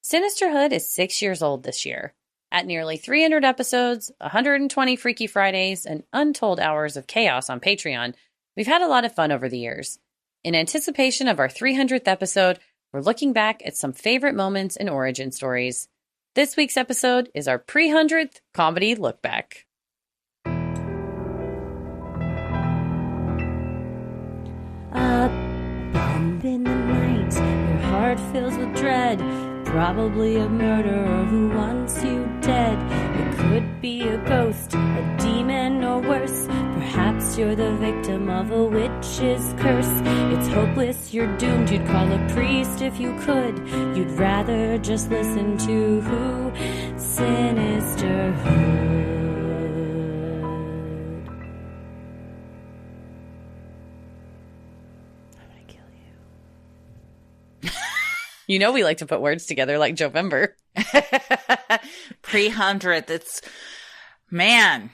Sinisterhood is 6 years old this year. At nearly 300 episodes, 120 Freaky Fridays, and untold hours of chaos on Patreon, we've had a lot of fun over the years. In anticipation of our 300th episode, we're looking back at some favorite moments and origin stories. This week's episode is our Pre-100th comedy look back. A bump in the night, your heart fills with dread. Probably a murderer who wants you dead. It could be a ghost, a demon, or worse. Perhaps you're the victim of a witch's curse. It's hopeless, you're doomed. You'd call a priest if you could. You'd rather just listen to who? Sinisterhood. You know we like to put words together like Jovember. Pre-100th. It's, man,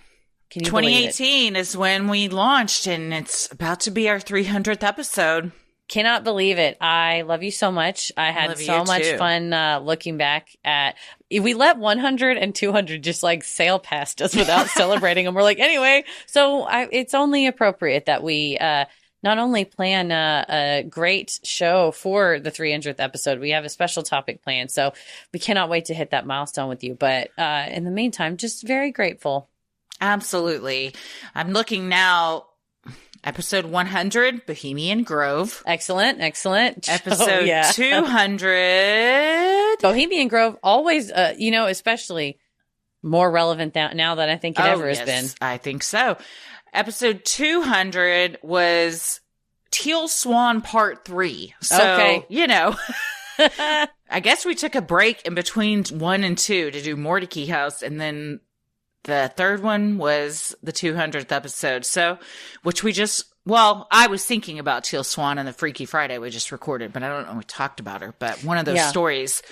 2018 is when we launched, and it's about to be our 300th episode. Cannot believe it. I love you so much. I had so much fun looking back at... We let 100 and 200 just like sail past us without celebrating them. We're like, anyway, so it's only appropriate that we... not only plan a great show for the 300th episode, we have a special topic planned. So we cannot wait to hit that milestone with you. But in the meantime, just very grateful. Absolutely. I'm looking now. Episode 100, Bohemian Grove. Excellent. Episode 200. Bohemian Grove, always, especially more relevant now than I think it ever has been. I think so. Episode 200 was Teal Swan Part 3. So, okay. I guess we took a break in between 1 and 2 to do Mordecai House. And then the third one was the 200th episode. So, which I was thinking about Teal Swan on the Freaky Friday we just recorded, but I don't know if we talked about her. But one of those stories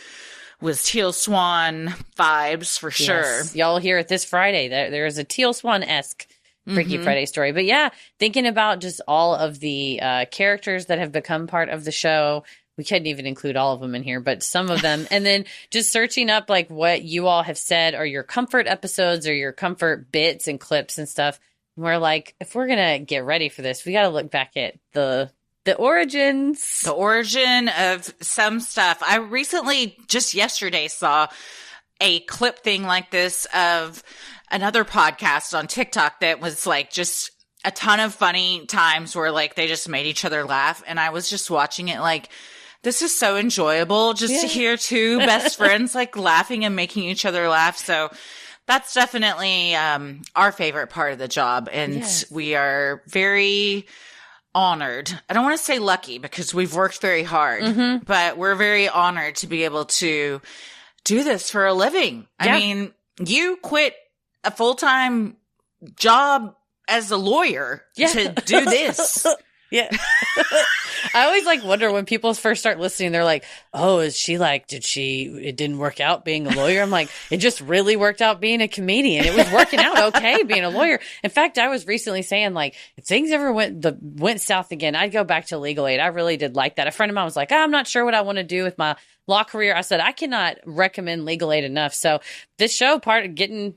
was Teal Swan vibes for sure. Y'all hear it this Friday. There is a Teal Swan-esque Freaky Friday story. But yeah, thinking about just all of the characters that have become part of the show. We couldn't even include all of them in here, but some of them. And then just searching up like what you all have said or your comfort episodes or your comfort bits and clips and stuff. And we're like, if we're going to get ready for this, we got to look back at the origins. The origin of some stuff. I recently, just yesterday, saw a clip thing like this of another podcast on TikTok that was like just a ton of funny times where like they just made each other laugh. And I was just watching it like, this is so enjoyable just to hear two best friends like laughing and making each other laugh. So that's definitely our favorite part of the job. And we are very honored. I don't want to say lucky because we've worked very hard, but we're very honored to be able to do this for a living. I mean, you quit a full-time job as a lawyer to do this. Yeah. I always like wonder when people first start listening, they're like, oh, is she like, it didn't work out being a lawyer? I'm like, it just really worked out being a comedian. It was working out okay being a lawyer. In fact, I was recently saying like, if things ever went south again, I'd go back to legal aid. I really did like that. A friend of mine was like, I'm not sure what I want to do with my law career. I said, I cannot recommend legal aid enough. So this show, part of getting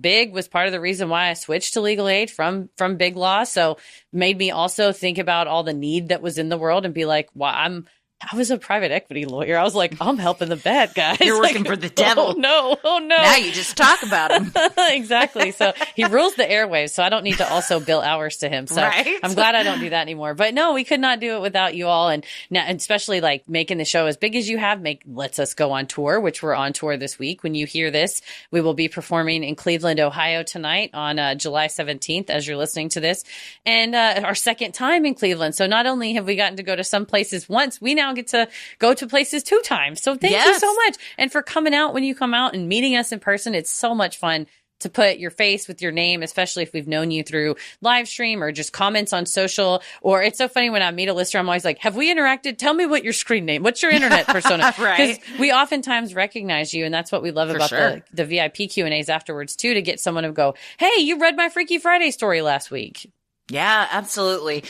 big, was part of the reason why I switched to legal aid from big law. So made me also think about all the need that was in the world and be like, well, I was a private equity lawyer. I was like, I'm helping the bad guys. You're working for the devil. Oh no. Now you just talk about him. Exactly. So he rules the airwaves. So I don't need to also bill hours to him. So I'm glad I don't do that anymore. But no, we could not do it without you all. And now, especially like making the show as big as you have lets us go on tour, which we're on tour this week. When you hear this, we will be performing in Cleveland, Ohio tonight on July 17th as you're listening to this. And our second time in Cleveland. So not only have we gotten to go to some places once, we now get to go to places 2 times. So thank you so much. And for coming out when you come out and meeting us in person. It's so much fun to put your face with your name, especially if we've known you through live stream or just comments on social. Or it's so funny when I meet a listener, I'm always like, have we interacted? Tell me what your screen name, what's your internet persona? Because we oftentimes recognize you. And that's what we love about the VIP Q&As afterwards too, to get someone to go, hey, you read my Freaky Friday story last week. Yeah, absolutely.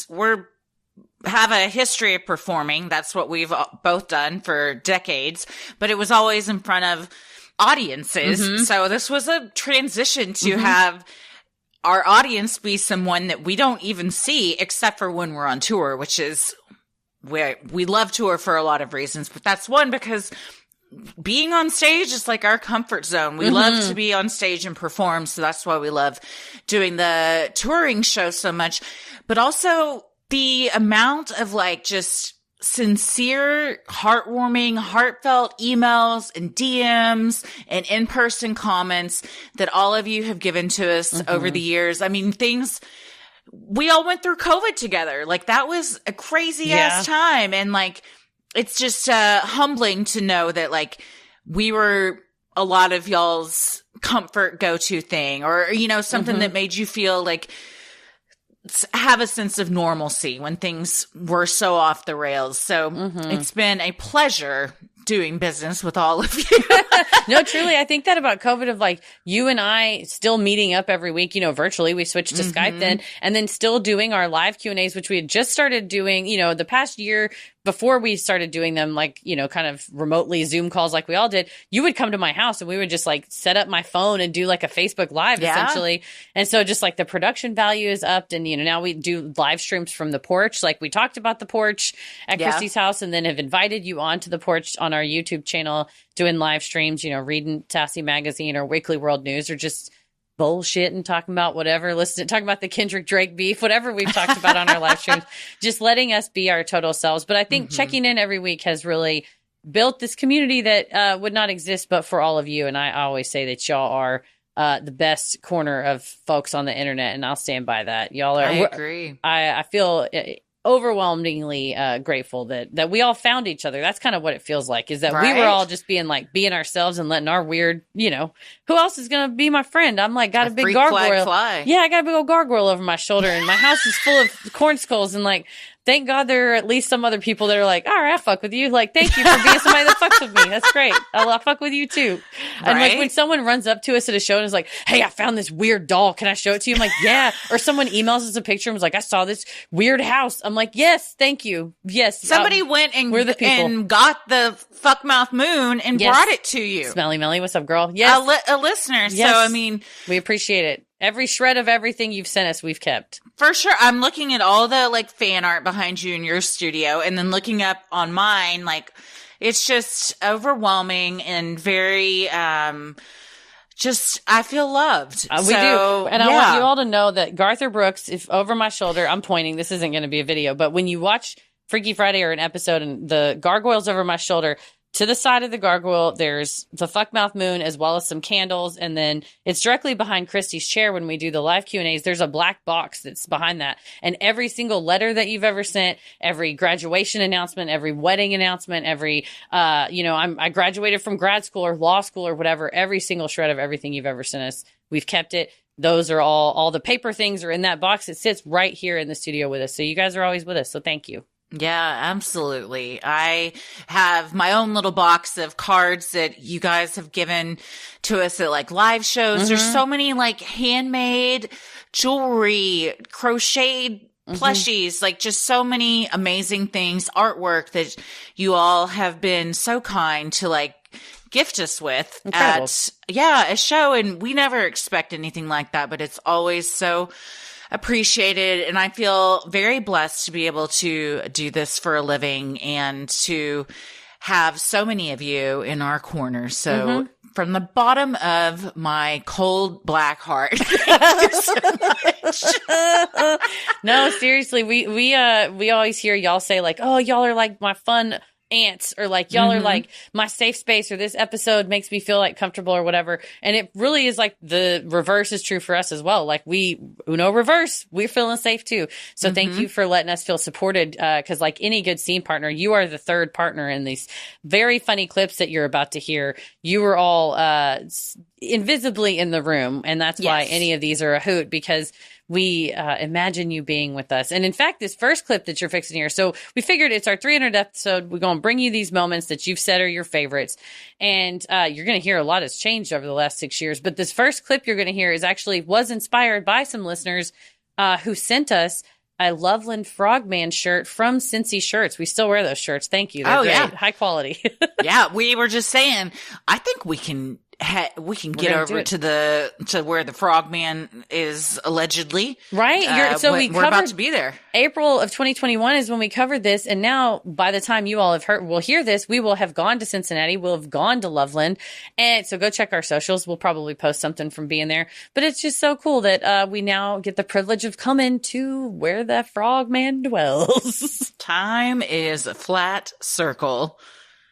We're have a history of performing. That's what we've both done for decades, but it was always in front of audiences. So this was a transition to have our audience be someone that we don't even see except for when we're on tour, which is where we love tour for a lot of reasons, but that's one because being on stage is like our comfort zone. We love to be on stage and perform. So that's why we love doing the touring show so much, but also the amount of like just sincere, heartwarming, heartfelt emails and DMs and in-person comments that all of you have given to us over the years. I mean, we all went through COVID together. Like that was a crazy ass time. And like, it's just humbling to know that like we were a lot of y'all's comfort go-to thing, or, you know, something that made you feel like have a sense of normalcy when things were so off the rails. So it's been a pleasure doing business with all of you. No, truly, I think that about COVID of like you and I still meeting up every week, you know, virtually. We switched to Skype then, and then still doing our live Q&As, which we had just started doing, you know, the past year before we started doing them, like, you know, kind of remotely Zoom calls like we all did. You would come to my house and we would just like set up my phone and do like a Facebook Live essentially. And so just like the production value is upped, and, you know, now we do live streams from the porch. Like we talked about the porch at Christy's house, and then have invited you onto the porch on our YouTube channel doing live streams, you know, reading Sassy Magazine or Weekly World News, or just bullshit and talking about whatever, talking about the Kendrick Drake beef, whatever we've talked about on our live streams, just letting us be our total selves. But I think checking in every week has really built this community that would not exist but for all of you. And I always say that y'all are the best corner of folks on the internet, and I'll stand by that. Y'all are. I agree. I feel overwhelmingly grateful that we all found each other. That's kind of what it feels like, is that we were all just being ourselves and letting our weird, you know, who else is going to be my friend? I'm like, got a big gargoyle. Yeah, I got a big old gargoyle over my shoulder, and my house is full of corn skulls, and like, thank God there are at least some other people that are like, all right, I fuck with you. Like, thank you for being somebody that fucks with me. That's great. I'll fuck with you too. And like when someone runs up to us at a show and is like, hey, I found this weird doll. Can I show it to you? I'm like, yeah. Or someone emails us a picture and was like, I saw this weird house. I'm like, yes, thank you. Yes. Somebody went and, got the fuckmouth moon and brought it to you. Smelly Melly, what's up, girl? Yes. A listener. Yes. So, I mean, we appreciate it. Every shred of everything you've sent us, we've kept. For sure. I'm looking at all the like fan art behind you in your studio, and then looking up on mine. Like, it's just overwhelming and very, just, I feel loved. We do. And I want you all to know that Garther Brooks, if over my shoulder, I'm pointing, this isn't going to be a video, but when you watch Freaky Friday or an episode and the gargoyle's over my shoulder, to the side of the gargoyle, there's the fuckmouth moon as well as some candles. And then it's directly behind Christy's chair when we do the live Q&As. There's a black box that's behind that. And every single letter that you've ever sent, every graduation announcement, every wedding announcement, every, I graduated from grad school or law school or whatever, every single shred of everything you've ever sent us, we've kept it. Those are all the paper things are in that box. It sits right here in the studio with us. So you guys are always with us. So thank you. Yeah, absolutely. I have my own little box of cards that you guys have given to us at like live shows. There's so many like handmade jewelry, crocheted plushies, like just so many amazing things, artwork that you all have been so kind to like gift us with at a show. And we never expect anything like that, but it's always so appreciated. And I feel very blessed to be able to do this for a living and to have so many of you in our corner. So from the bottom of my cold black heart, thank you so much. No, seriously, we always hear y'all say like, oh, y'all are like my fun aunts, or like y'all are like my safe space, or this episode makes me feel like comfortable or whatever. And it really is like the reverse is true for us as well. Like reverse, we're feeling safe too. So thank you for letting us feel supported. Cause like any good scene partner, you are the third partner in these very funny clips that you're about to hear. You were all, invisibly in the room. And that's why any of these are a hoot, because we imagine you being with us. And in fact, this first clip that you're fixing here, so we figured it's our 300th episode. We're going to bring you these moments that you've said are your favorites. And you're going to hear a lot has changed over the last 6 years. But this first clip you're going to hear was inspired by some listeners who sent us a Loveland Frogman shirt from Cincy Shirts. We still wear those shirts. Thank you. They're great. Yeah. High quality. Yeah. We were just saying, I think we can get over to where the Frogman is allegedly. Right. We're about to be there. April of 2021 is when we covered this. And now by the time you all will hear this, we will have gone to Cincinnati. We'll have gone to Loveland. And so go check our socials. We'll probably post something from being there, but it's just so cool that, we now get the privilege of coming to where the Frogman dwells. Time is a flat circle.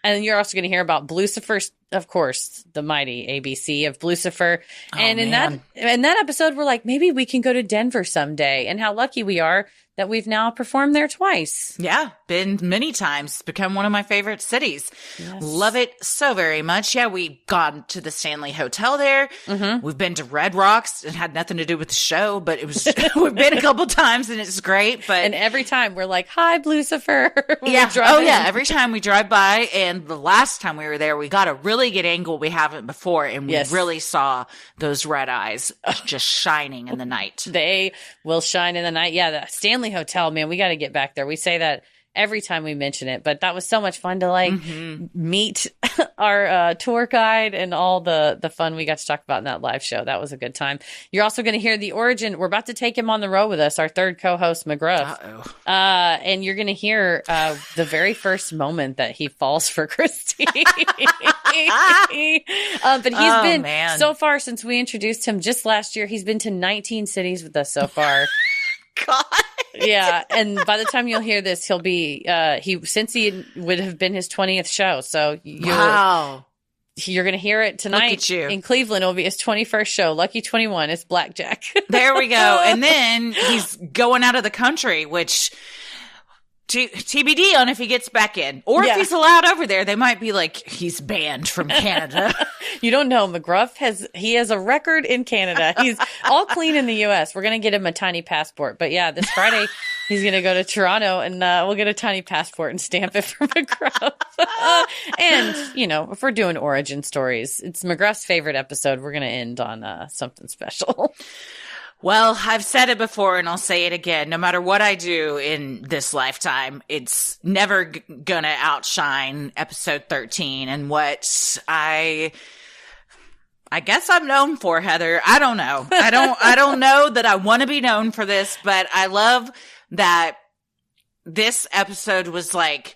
And you're also going to hear about Blucifer, of course, the mighty ABC of Blucifer. And in that episode, we're like, maybe we can go to Denver someday, and how lucky we are that we've now performed there twice. Yeah, been many times. Become one of my favorite cities. Yes. Love it so very much. Yeah, we've gone to the Stanley Hotel there. Mm-hmm. We've been to Red Rocks. It had nothing to do with the show, but it was. We've been a couple times, and it's great. But every time we're like, "Hi, Blucifer." Yeah. Yeah. Every time we drive by, and the last time we were there, we got a really good angle we haven't before, and we really saw those red eyes just shining in the night. They will shine in the night. Yeah, the Stanley Hotel, man, we got to get back there. We say that every time we mention it, but that was so much fun to meet our tour guide and all the fun we got to talk about in that live show. That was a good time. You're also going to hear the origin. We're about to take him on the road with us, our third co-host, McGruff. And you're going to hear the very first moment that he falls for Christy. But he's been, so far since we introduced him just last year, he's been to 19 cities with us so far. God. Yeah, and by the time you'll hear this, he'll be since he would have been his 20th show. So you're going to hear it tonight in Cleveland. It'll be his 21st show. Lucky 21. It's Blackjack. There we go. And then he's going out of the country, which TBD on if he gets back in or if he's allowed over there. They might be like, he's banned from Canada. You don't know. McGruff has a record in Canada. He's all clean in the U.S. We're going to get him a tiny passport. But yeah, this Friday he's going to go to Toronto, and we'll get a tiny passport and stamp it for McGruff. And, if we're doing origin stories, it's McGruff's favorite episode. We're going to end on something special. Well, I've said it before and I'll say it again. No matter what I do in this lifetime, it's never gonna outshine episode 13 and what I guess I'm known for, Heather. I don't know. I don't know that I want to be known for this, but I love that this episode was like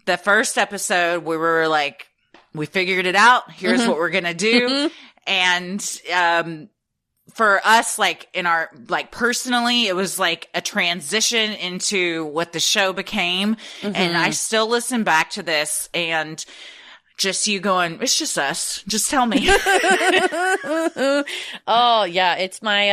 the first episode where we were like, we figured it out. Here's what we're gonna do. And, for us, like in our, like personally, it was like a transition into what the show became. And I still listen back to this and just you going, it's just us. Just tell me. Oh yeah. It's my,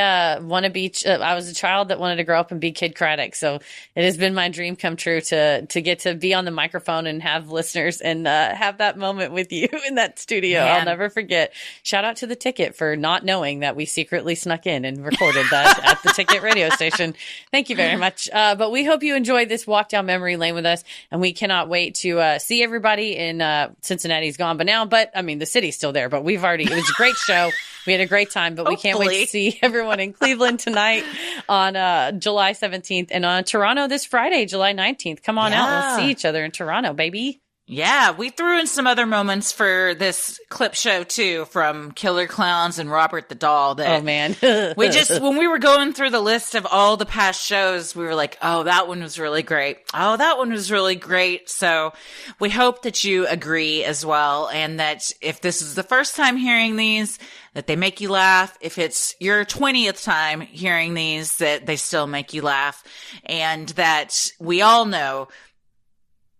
wannabe. I was a child that wanted to grow up and be Kid Craddock. So it has been my dream come true to get to be on the microphone and have listeners and, have that moment with you in that studio. Man. I'll never forget. Shout out to the Ticket for not knowing that we secretly snuck in and recorded that at the Ticket radio station. Thank you very much. But we hope you enjoyed this walk down memory lane with us, and we cannot wait to, see everybody in, Cincinnati. He's gone, but I mean, the city's still there, but it was a great show. We had a great time, but we can't wait to see everyone in Cleveland tonight on July 17th and on Toronto this Friday, July 19th. Come on out. Let's see each other in Toronto, baby. Yeah, we threw in some other moments for this clip show too from Killer Clowns and Robert the Doll. That when we were going through the list of all the past shows, we were like, oh, that one was really great. Oh, that one was really great. So we hope that you agree as well. And that if this is the first time hearing these, that they make you laugh. If it's your 20th time hearing these, that they still make you laugh. And that we all know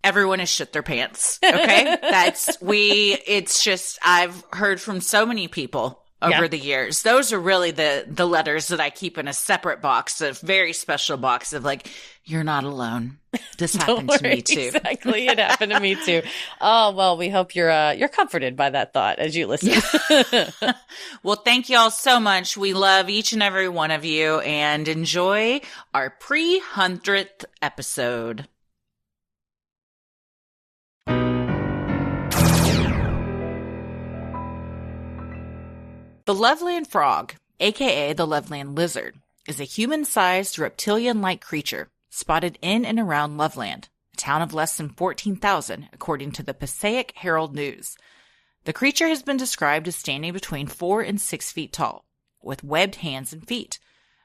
everyone has shit their pants. Okay. It's just, I've heard from so many people over the years. Those are really the letters that I keep in a separate box, a very special box of like, you're not alone. This happened to me too. Exactly. It happened to me too. Oh, well, we hope you're comforted by that thought as you listen. Well, thank you all so much. We love each and every one of you and enjoy our pre-100th episode. The Loveland Frog, aka the Loveland Lizard, is a human-sized reptilian-like creature spotted in and around Loveland, a town of less than 14,000, according to the Passaic Herald News. The creature has been described as standing between 4 and 6 feet tall, with webbed hands and feet.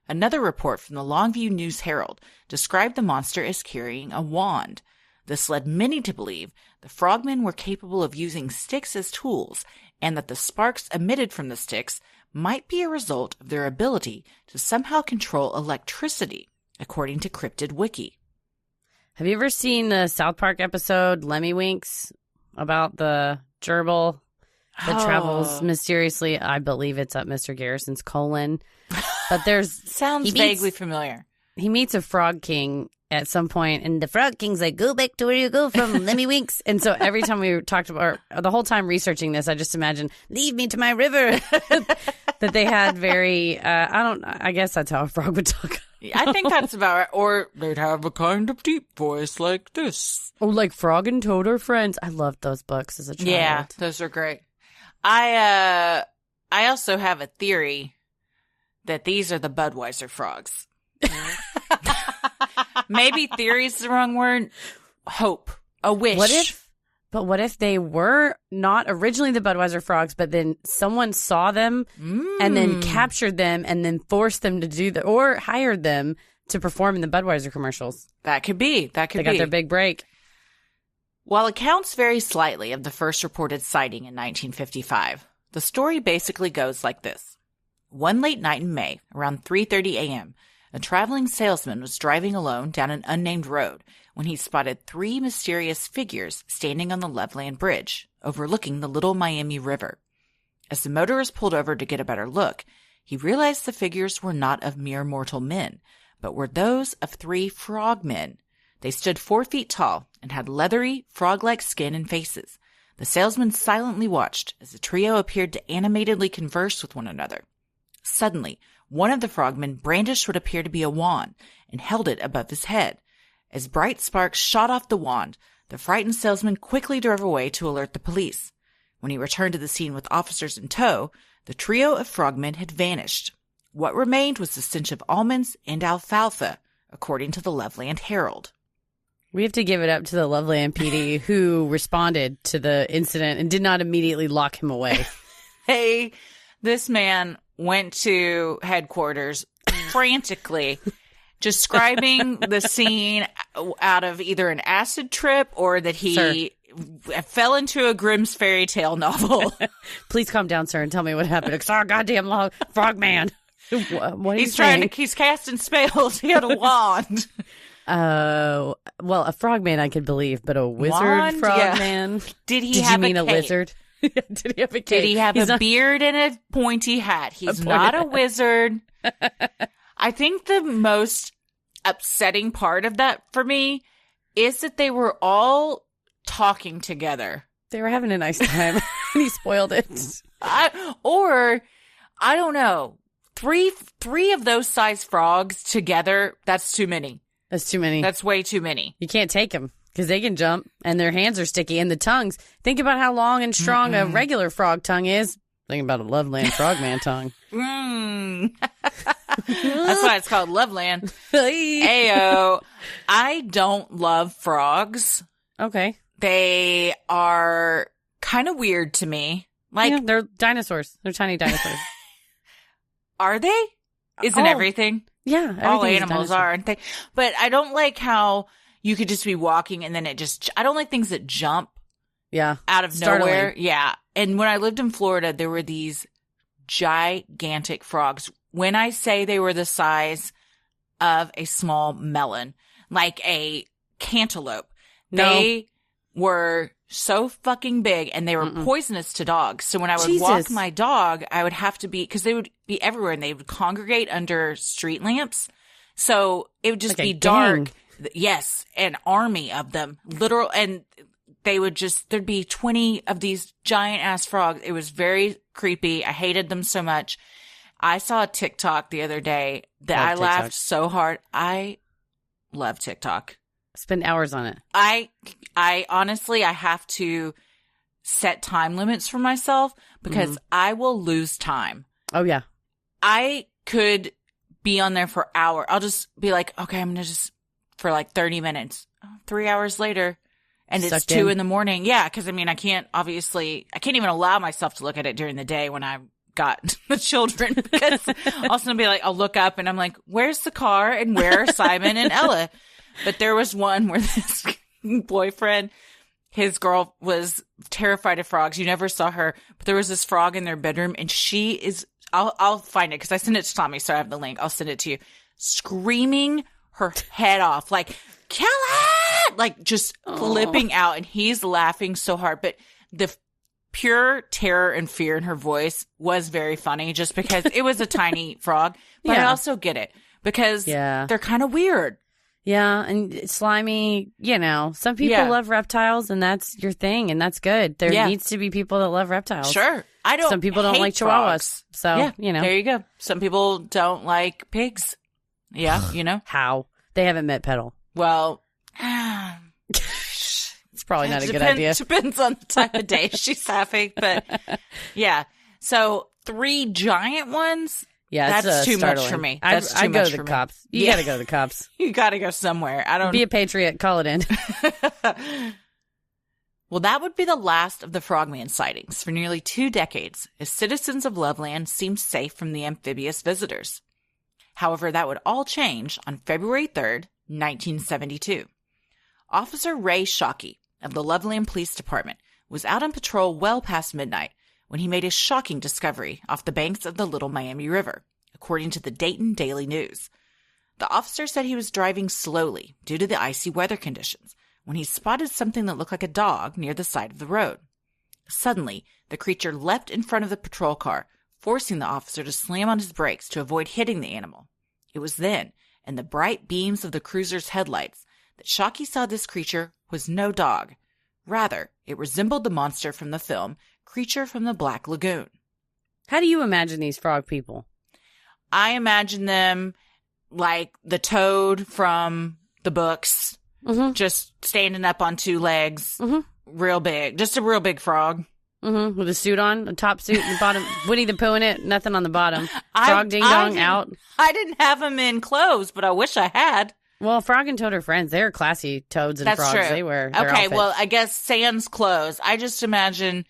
Another report from the Longview News Herald described the monster as carrying a wand. This led many to believe the frogmen were capable of using sticks as tools, and that the sparks emitted from the sticks might be a result of their ability to somehow control electricity, according to Cryptid Wiki. Have you ever seen the South Park episode Lemmywinks about the gerbil that travels mysteriously? I believe it's up Mr. Garrison's colon. But sounds vaguely familiar. He meets a frog king at some point, and the frog king's like, "Go back to where you go from, Lemmywinks." And so every time we talked about, or the whole time researching this, I just imagine, "Leave me to my river." That they had very, I guess that's how a frog would talk. I think that's about right. Or they'd have a kind of deep voice like this. Oh, like Frog and Toad are friends. I loved those books as a child. Yeah, those are great. I also have a theory that these are the Budweiser frogs. Maybe theory is the wrong word. Hope. A wish. What if they were not originally the Budweiser frogs, but then someone saw them and then captured them and then forced them to or hired them to perform in the Budweiser commercials? That could be. They got their big break. While accounts vary slightly of the first reported sighting in 1955, the story basically goes like this. One late night in May, around 3:30 a.m., a traveling salesman was driving alone down an unnamed road when he spotted 3 mysterious figures standing on the Loveland Bridge, overlooking the Little Miami River. As the motorist pulled over to get a better look, he realized the figures were not of mere mortal men, but were those of 3 frogmen. They stood 4 feet tall and had leathery, frog-like skin and faces. The salesman silently watched as the trio appeared to animatedly converse with one another. Suddenly, one of the frogmen brandished what appeared to be a wand and held it above his head. As bright sparks shot off the wand, the frightened salesman quickly drove away to alert the police. When he returned to the scene with officers in tow, the trio of frogmen had vanished. What remained was the stench of almonds and alfalfa, according to the Loveland Herald. We have to give it up to the Loveland PD who responded to the incident and did not immediately lock him away. Hey, this man went to headquarters frantically describing the scene out of either an acid trip or that he fell into a Grimm's fairy tale novel. Please calm down, sir, and tell me what happened. Because our goddamn frogman. What he's casting spells. He had a wand. Well, a frogman I could believe, but a wizard frogman? Yeah. Did you mean a lizard? Did he have a cape? Did he have a beard and a pointy hat? He's not a wizard. I think the most upsetting part of that for me is that they were all talking together. They were having a nice time, and he spoiled it. I don't know. Three of those size frogs together, that's too many. That's too many. That's way too many. You can't take them because they can jump and their hands are sticky and the tongues. Think about how long and strong a regular frog tongue is. Think about a Loveland Frogman tongue. That's why it's called Loveland. Ayo. I don't love frogs. Okay. They are kind of weird to me. Like they're dinosaurs. They're tiny dinosaurs. Are they? Isn't everything? Yeah. All animals are, aren't they? But I don't like how you could just be walking and then I don't like things that jump. Yeah. Out of nowhere. Yeah. And when I lived in Florida, there were these gigantic frogs. When I say they were the size of a small melon, like a cantaloupe, they were so fucking big and they were poisonous to dogs. So when I would walk my dog, I would have to because they would be everywhere and they would congregate under street lamps. So it would just be dark. Yes. An army of them, literal. And they would there'd be 20 of these giant ass frogs. It was very creepy. I hated them so much. I saw a TikTok the other day that I laughed so hard. I love TikTok. Spend hours on it. I honestly, I have to set time limits for myself because I will lose time. Oh, yeah. I could be on there for hours. I'll just be like, okay, I'm going to just for like 30 minutes. 3 hours later, and it's 2 a.m. Yeah, because I mean, I can't even allow myself to look at it during the day when I've got the children, because also be like, I'll look up and I'm like, where's the car and where are Simon and Ella? But there was one where this boyfriend, his girl was terrified of frogs. You never saw her, but there was this frog in their bedroom, and she is, I'll find it because I sent it to Tommy, so I have the link. I'll send it to you. Screaming her head off, like, kill it! Like, just flipping out, and he's laughing so hard. But the pure terror and fear in her voice was very funny, just because it was a tiny frog. But I also get it, because they're kind of weird. Yeah, and slimy, some people love reptiles, and that's your thing, and that's good. There needs to be people that love reptiles. Sure. Some people don't like chihuahuas. So, There you go. Some people don't like pigs. Yeah, How? They haven't met Petal. Well, it's probably not a good idea. Depends on the time of day she's having, but yeah. So 3 giant ones. Yeah, that's too startling. Much for me. I go to the cops. You got to go to the cops. You got to go somewhere. Be a patriot. Call it in. Well, that would be the last of the Frogman sightings for nearly 2 decades, as citizens of Loveland seemed safe from the amphibious visitors. However, that would all change on February 3rd, 1972. Officer Ray Shockey of the Loveland Police Department was out on patrol well past midnight when he made a shocking discovery off the banks of the Little Miami River, according to the Dayton Daily News. The officer said he was driving slowly due to the icy weather conditions when he spotted something that looked like a dog near the side of the road. Suddenly, the creature leapt in front of the patrol car, forcing the officer to slam on his brakes to avoid hitting the animal. It was then, in the bright beams of the cruiser's headlights, that Shockey saw this creature was no dog. Rather, it resembled the monster from the film Creature from the Black Lagoon. How do you imagine these frog people? I imagine them like the toad from the books, just standing up on 2 legs, real big, just a real big frog. With a suit on, a top suit, and the bottom, Winnie the Pooh in it, nothing on the bottom. Frog ding dong out. I didn't have them in clothes, but I wish I had. Well, Frog and Toad are friends. They're classy toads and That's frogs. True. They wear their Okay, outfits. well, I guess sans clothes. I just imagine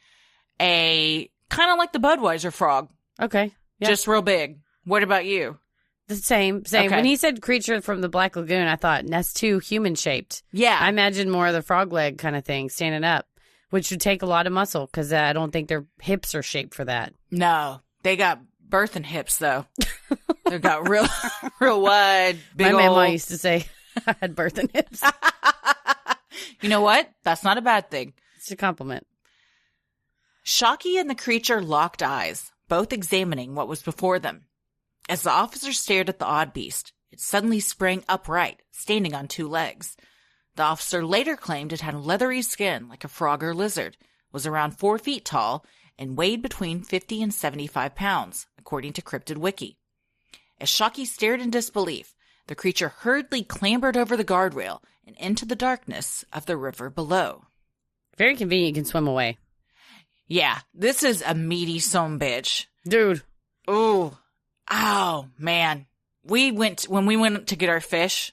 a kind of like the Budweiser frog. Okay. Yeah. Just real big. What about you? The same. Okay. When he said creature from the Black Lagoon, I thought that's too human shaped. Yeah. I imagine more of the frog leg kind of thing, standing up, which would take a lot of muscle because I don't think their hips are shaped for that. No, they got birthing hips though. They got real wide, big My old. mama used to say I had birthing hips. You know what? That's not a bad thing. It's a compliment. Shockey and the creature locked eyes, both examining what was before them. As the officer stared at the odd beast, it suddenly sprang upright, standing on 2 legs. The officer later claimed it had leathery skin like a frog or lizard, was around 4 feet tall, and weighed between 50 and 75 pounds, according to Cryptid Wiki. As Shockey stared in disbelief, the creature hurriedly clambered over the guardrail and into the darkness of the river below. Very convenient, you can swim away. Yeah, this is a meaty sumbitch. Dude. Ooh. Oh, man. When we went to get our fish,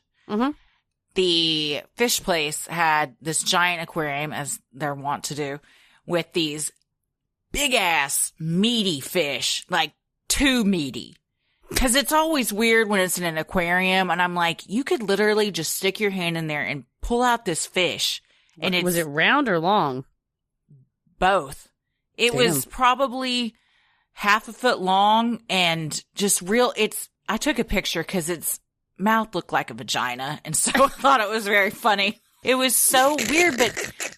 the fish place had this giant aquarium, as they're wont to do, with these big-ass meaty fish, like too meaty. Because it's always weird when it's in an aquarium, and I'm like, you could literally just stick your hand in there and pull out this fish. And Was it round or long? Both. It was probably half a foot long and just real. I took a picture because its mouth looked like a vagina. And so I thought it was very funny. It was so weird,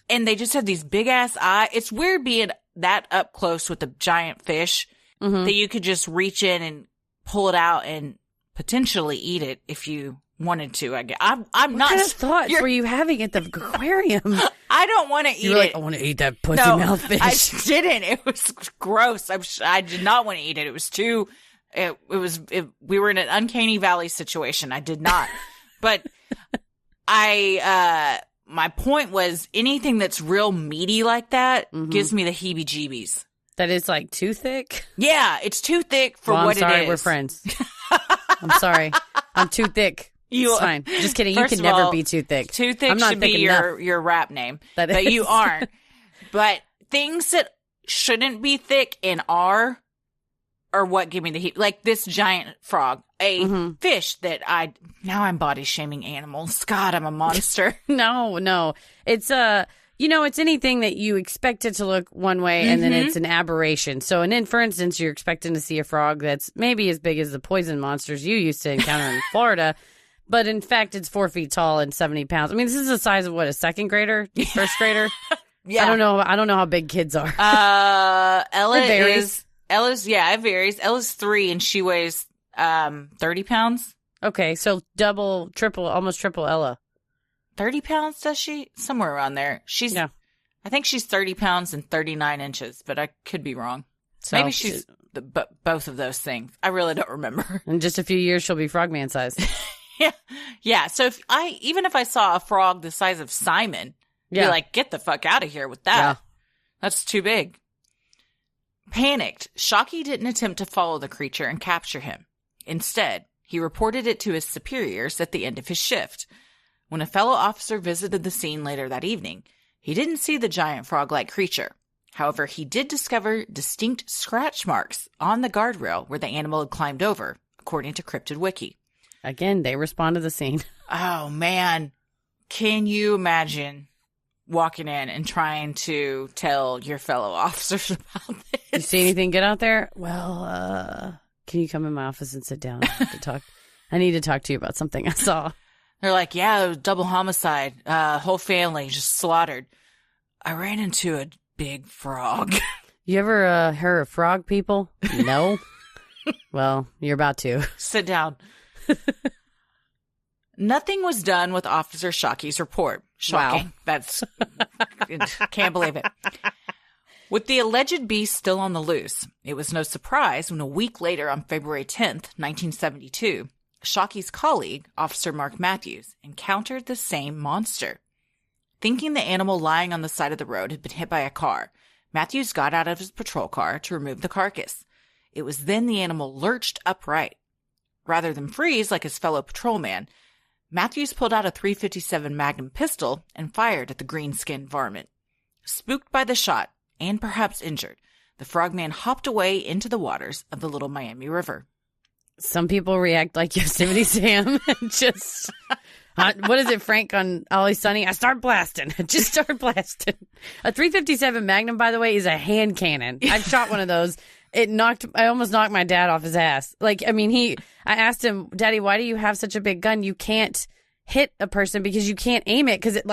and they just had these big ass eyes. It's weird being that up close with a giant fish that you could just reach in and pull it out and potentially eat it if you wanted to. I'm not. What kind of thoughts were you having at the aquarium? I don't want to eat You're like, it. I want to eat that pussy mouth fish. I didn't. It was gross. I did not want to eat it. It was too. We were in an uncanny valley situation. I did not. But my point was anything that's real meaty like that gives me the heebie-jeebies. That is like too thick? Yeah, it's too thick for what I'm sorry, it is. we're friends. I'm sorry. I'm too thick. It's fine. Just kidding. You can never be too thick. Too thick should be your rap name. But you aren't. But things that shouldn't be thick and are what give me the heat. Like this giant frog. A fish that now I'm body shaming animals. God, I'm a monster. No. It's it's anything that you expect it to look one way and then it's an aberration. So, and then for instance, you're expecting to see a frog that's maybe as big as the poison monsters you used to encounter in Florida, but in fact, it's 4 feet tall and 70 pounds. I mean, this is the size of what, a second grader, first grader? Yeah. I don't know how big kids are. Ella it varies. Ella's 3 and she weighs 30 pounds. Okay, so double, triple, almost triple Ella. 30 pounds, does she? Somewhere around there. I think she's 30 pounds and 39 inches, but I could be wrong. So maybe she's both of those things. I really don't remember. In just a few years, she'll be frogman size. Yeah. So even if I saw a frog the size of Simon, be like, get the fuck out of here with that. Yeah. That's too big. Panicked, Shockey didn't attempt to follow the creature and capture him. Instead, he reported it to his superiors at the end of his shift. When a fellow officer visited the scene later that evening, he didn't see the giant frog-like creature. However, he did discover distinct scratch marks on the guardrail where the animal had climbed over, according to Cryptid Wiki. Again, they respond to the scene. Oh, man. Can you imagine walking in and trying to tell your fellow officers about this? You see anything good out there? Well, can you come in my office and sit down to talk? I need to talk to you about something I saw. They're like, yeah, it was double homicide. Whole family just slaughtered. I ran into a big frog. You ever heard of frog people? No? Well, you're about to. Sit down. Nothing was done with Officer Shockey's report. Shocking. Wow. That's, can't believe it. With the alleged beast still on the loose, it was no surprise when a week later on February 10th, 1972, Shockey's colleague, Officer Mark Matthews, encountered the same monster. Thinking the animal lying on the side of the road had been hit by a car, Matthews got out of his patrol car to remove the carcass. It was then the animal lurched upright. Rather than freeze like his fellow patrolman, Matthews pulled out a .357 Magnum pistol and fired at the green-skinned varmint. Spooked by the shot, and perhaps injured, the frogman hopped away into the waters of the Little Miami River. Some people react like Yosemite Sam and just, what is it, Frank on Always Sunny? I start blasting. Just start blasting. A .357 Magnum, by the way, is a hand cannon. I've shot one of those. I almost knocked my dad off his ass. I asked him, Daddy, why do you have such a big gun? You can't hit a person because you can't aim it because it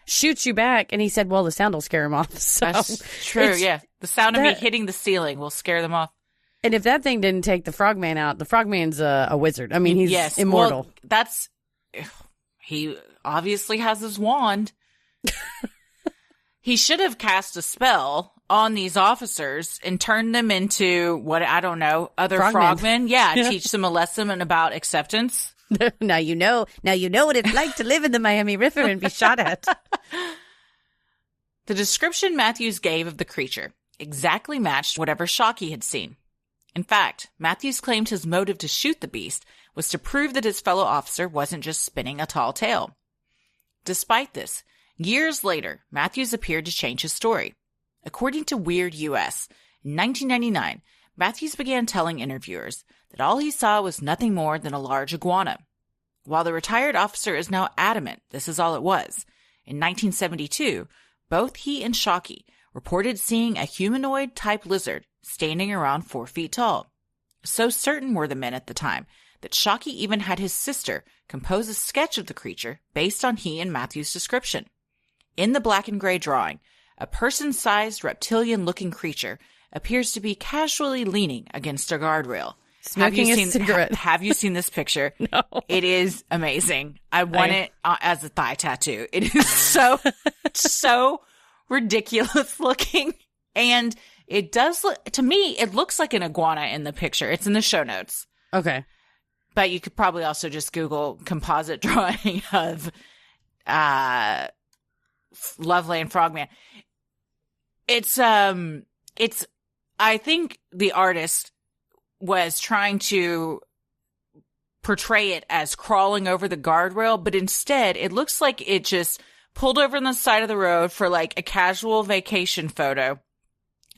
shoots you back. And he said, well, the sound will scare him off. So that's true. Yeah. The sound of me hitting the ceiling will scare them off. And if that thing didn't take the frogman out, the frogman's a wizard. I mean, he's immortal. Well, he obviously has his wand. He should have cast a spell on these officers and turned them into other frogmen. Yeah, teach them a lesson about acceptance. Now you know what it's like to live in the Miami River and be shot at. The description Matthews gave of the creature exactly matched whatever Shockey had seen. In fact, Matthews claimed his motive to shoot the beast was to prove that his fellow officer wasn't just spinning a tall tale. Despite this, years later, Matthews appeared to change his story. According to Weird US, in 1999, Matthews began telling interviewers that all he saw was nothing more than a large iguana. While the retired officer is now adamant this is all it was, in 1972, both he and Shockey reported seeing a humanoid-type lizard standing around 4 feet tall. So certain were the men at the time that Shockey even had his sister compose a sketch of the creature based on he and Matthews' description. In the black and gray drawing, a person-sized reptilian-looking creature appears to be casually leaning against a guardrail. Smoking a cigarette. Have you seen this picture? No. It is amazing. I want it as a thigh tattoo. It is so ridiculous looking. And it does look, to me, it looks like an iguana in the picture. It's in the show notes. Okay. But you could probably also just Google composite drawing of Loveland Frogman. I think the artist was trying to portray it as crawling over the guardrail, but instead it looks like it just pulled over on the side of the road for like a casual vacation photo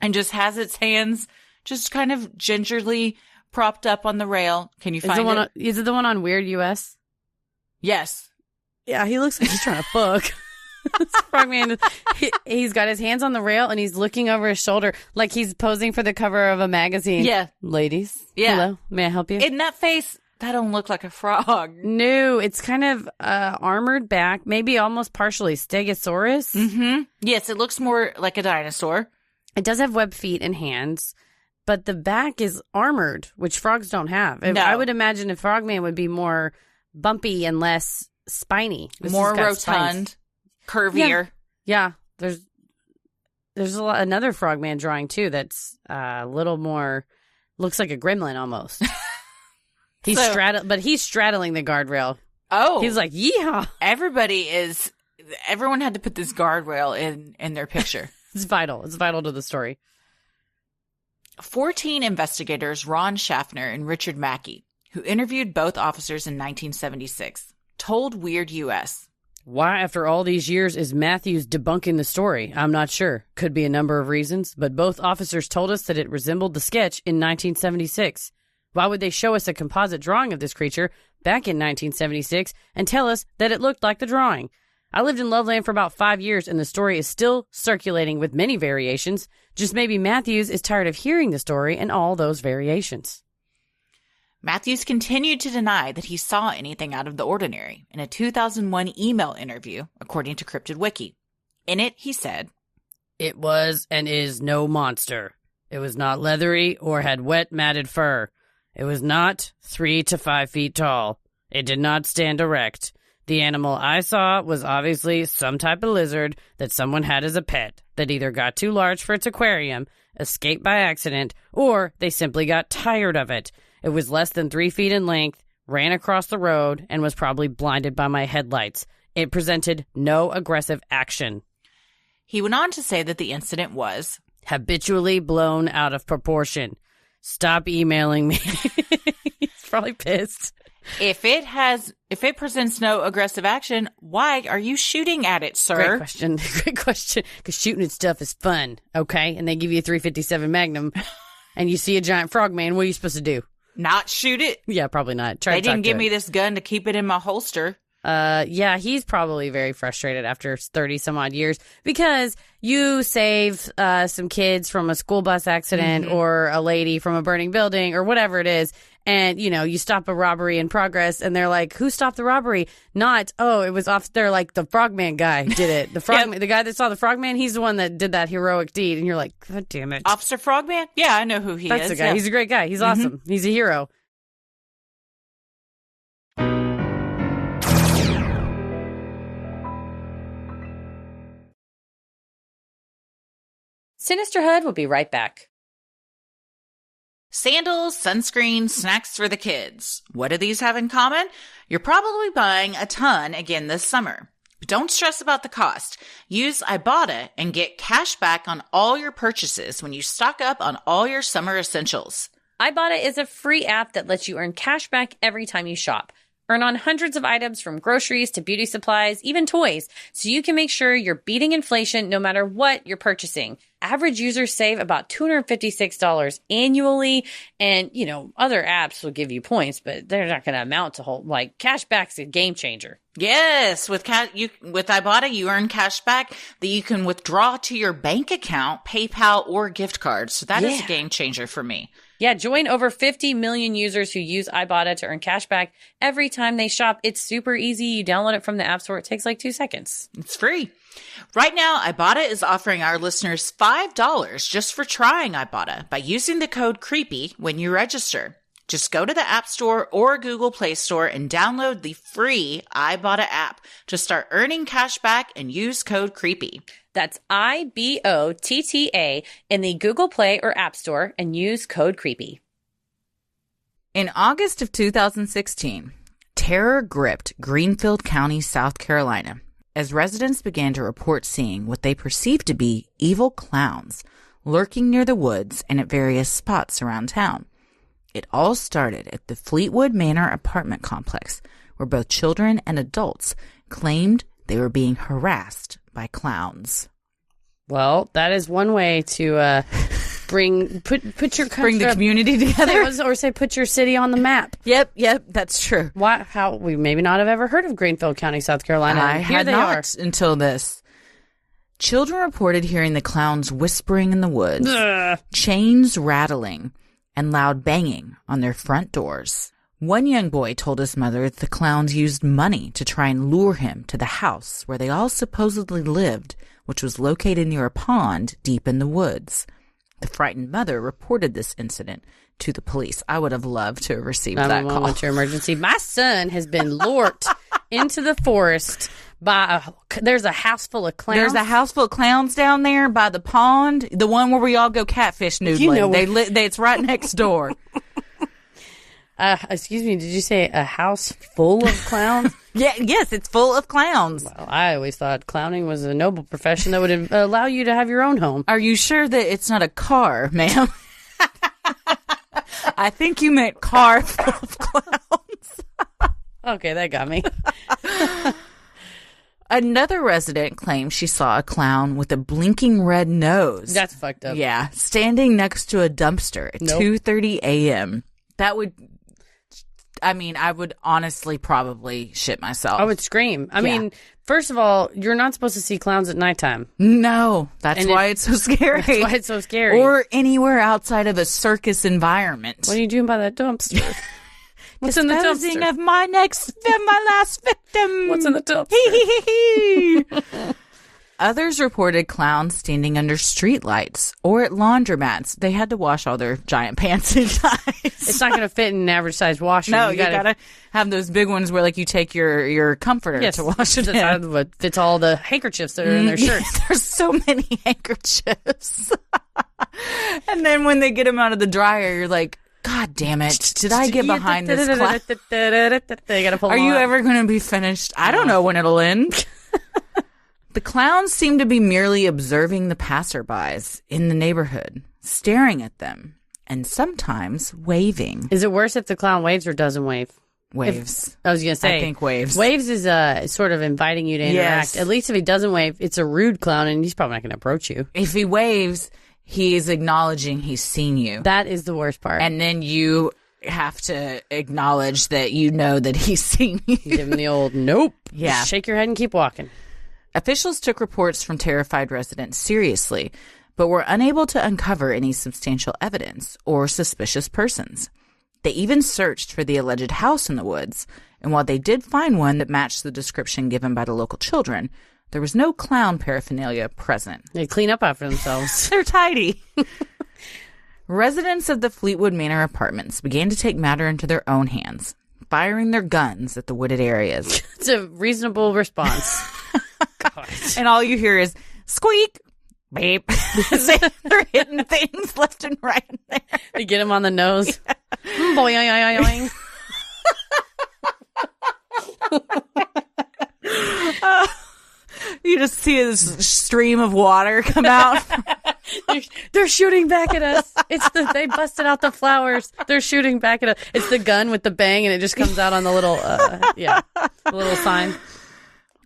and just has its hands just kind of gingerly propped up on the rail. Can you find it? Is it the one on Weird US? Yes. Yeah, he looks like he's trying to fuck. Frogman, he's got his hands on the rail and he's looking over his shoulder like he's posing for the cover of a magazine. Yeah. Ladies. Yeah. Hello, may I help you? In that face, that don't look like a frog. No, it's kind of armored back, maybe almost partially Stegosaurus. Mm-hmm. Yes, it looks more like a dinosaur. It does have webbed feet and hands, but the back is armored, which frogs don't have. No. I would imagine a frogman would be more bumpy and less spiny. More rotund, curvier. Yeah. There's another frogman drawing too that's a little more, looks like a gremlin almost. He's straddling the guardrail. Oh. He's like, yeehaw. Everyone had to put this guardrail in their picture. It's vital. It's vital to the story. 14 investigators, Ron Schaffner and Richard Mackey, who interviewed both officers in 1976, told Weird US. Why, after all these years, is Matthews debunking the story? I'm not sure. Could be a number of reasons, but both officers told us that it resembled the sketch in 1976. Why would they show us a composite drawing of this creature back in 1976 and tell us that it looked like the drawing? I lived in Loveland for about 5 years, and the story is still circulating with many variations. Just maybe Matthews is tired of hearing the story and all those variations. Matthews continued to deny that he saw anything out of the ordinary in a 2001 email interview, according to Cryptid Wiki. In it, he said, "It was and is no monster. It was not leathery or had wet matted fur. It was not 3 to 5 feet tall. It did not stand erect. The animal I saw was obviously some type of lizard that someone had as a pet that either got too large for its aquarium, escaped by accident, or they simply got tired of it. It was less than 3 feet in length, ran across the road, and was probably blinded by my headlights. It presented no aggressive action." He went on to say that the incident was habitually blown out of proportion. Stop emailing me. He's probably pissed. If it presents no aggressive action, why are you shooting at it, sir? Great question. Great question. Because shooting at stuff is fun, okay? And they give you a .357 Magnum, and you see a giant frogman. What are you supposed to do? Not shoot it? Yeah, probably not. They didn't give me this gun to keep it in my holster. Yeah, he's probably very frustrated after 30 some odd years because you save some kids from a school bus accident or a lady from a burning building or whatever it is. And, you know, you stop a robbery in progress and they're like, who stopped the robbery? Not, oh, it was off. They're like, the frogman guy did it. The frogman, the guy that saw the frogman, he's the one that did that heroic deed. And you're like, God damn it. Officer Frogman? Yeah, I know who he is. That's the guy. Yeah. He's a great guy. He's awesome. He's a hero. Sinisterhood will be right back. Sandals, sunscreen, snacks for the kids. What do these have in common? You're probably buying a ton again this summer. But don't stress about the cost. Use Ibotta and get cash back on all your purchases when you stock up on all your summer essentials. Ibotta is a free app that lets you earn cash back every time you shop. Earn on hundreds of items from groceries to beauty supplies, even toys, so you can make sure you're beating inflation no matter what you're purchasing. Average users save about $256 annually, and, you know, other apps will give you points, but they're not going to amount to whole, like, cashback's a game changer. Yes, with Ibotta, you earn cash back that you can withdraw to your bank account, PayPal, or gift cards. So that is a game changer for me. Yeah, join over 50 million users who use Ibotta to earn cash back every time they shop. It's super easy. You download it from the App Store. It takes like 2 seconds. It's free. Right now, Ibotta is offering our listeners $5 just for trying Ibotta by using the code CREEPY when you register. Just go to the App Store or Google Play Store and download the free Ibotta app to start earning cash back and use code CREEPY. That's IBOTTA in the Google Play or App Store and use code CREEPY. In August of 2016, terror gripped Greenfield County, South Carolina, as residents began to report seeing what they perceived to be evil clowns lurking near the woods and at various spots around town. It all started at the Fleetwood Manor apartment complex, where both children and adults claimed they were being harassed by clowns. Well, that is one way to put your country, bring the community together, or say put your city on the map. Yep, that's true. How we maybe not have ever heard of Greenfield County, South Carolina. I had not until this. Children reported hearing the clowns whispering in the woods, chains rattling, and loud banging on their front doors. One young boy told his mother that the clowns used money to try and lure him to the house where they all supposedly lived, which was located near a pond deep in the woods. The frightened mother reported this incident to the police. I would have loved to have received that call. To emergency. My son has been lured into the forest by there's a house full of clowns. There's a house full of clowns down there by the pond, the one where we all go catfish noodling. It's right next door. Excuse me, did you say a house full of clowns? Yes, it's full of clowns. Well, I always thought clowning was a noble profession that would allow you to have your own home. Are you sure that it's not a car, ma'am? I think you meant car full of clowns. Okay, that got me. Another resident claimed she saw a clown with a blinking red nose. That's fucked up. Yeah, standing next to a dumpster at 2:30 a.m. That would... I would honestly probably shit myself. I would scream. I mean, first of all, you're not supposed to see clowns at nighttime. No, that's why it's so scary. That's why it's so scary. Or anywhere outside of a circus environment. What are you doing by that dumpster? What's in the dumpster? Of my last victim. What's in the dumpster? Others reported clowns standing under streetlights or at laundromats. They had to wash all their giant pants and ties. It's not going to fit in an average size washer. No, you gotta have those big ones where, like, you take your comforter to wash it in. What fits all the handkerchiefs that are in their shirts. There's so many handkerchiefs. And then when they get them out of the dryer, you're like, God damn it. Did I get behind this clown? They gotta pull Are you ever going to be finished? I don't know when it'll end. The clowns seem to be merely observing the passerbys in the neighborhood, staring at them, and sometimes waving. Is it worse if the clown waves or doesn't wave? Waves. I was going to say. I think waves. Waves is sort of inviting you to interact. Yes. At least if he doesn't wave, it's a rude clown, and he's probably not going to approach you. If he waves, he is acknowledging he's seen you. That is the worst part. And then you have to acknowledge that you know that he's seen you. Give him the old nope. Yeah. Just shake your head and keep walking. Officials took reports from terrified residents seriously, but were unable to uncover any substantial evidence or suspicious persons. They even searched for the alleged house in the woods, and while they did find one that matched the description given by the local children, there was no clown paraphernalia present. They clean up after themselves. They're tidy. Residents of the Fleetwood Manor apartments began to take matter into their own hands, firing their guns at the wooded areas. It's a reasonable response. God. And all you hear is squeak, beep. They're hitting things left and right in there. They get him on the nose. Yeah. Boing, you just see this stream of water come out. They're shooting back at us. They busted out the flowers. They're shooting back at us. It's the gun with the bang, and it just comes out on the little, the little sign.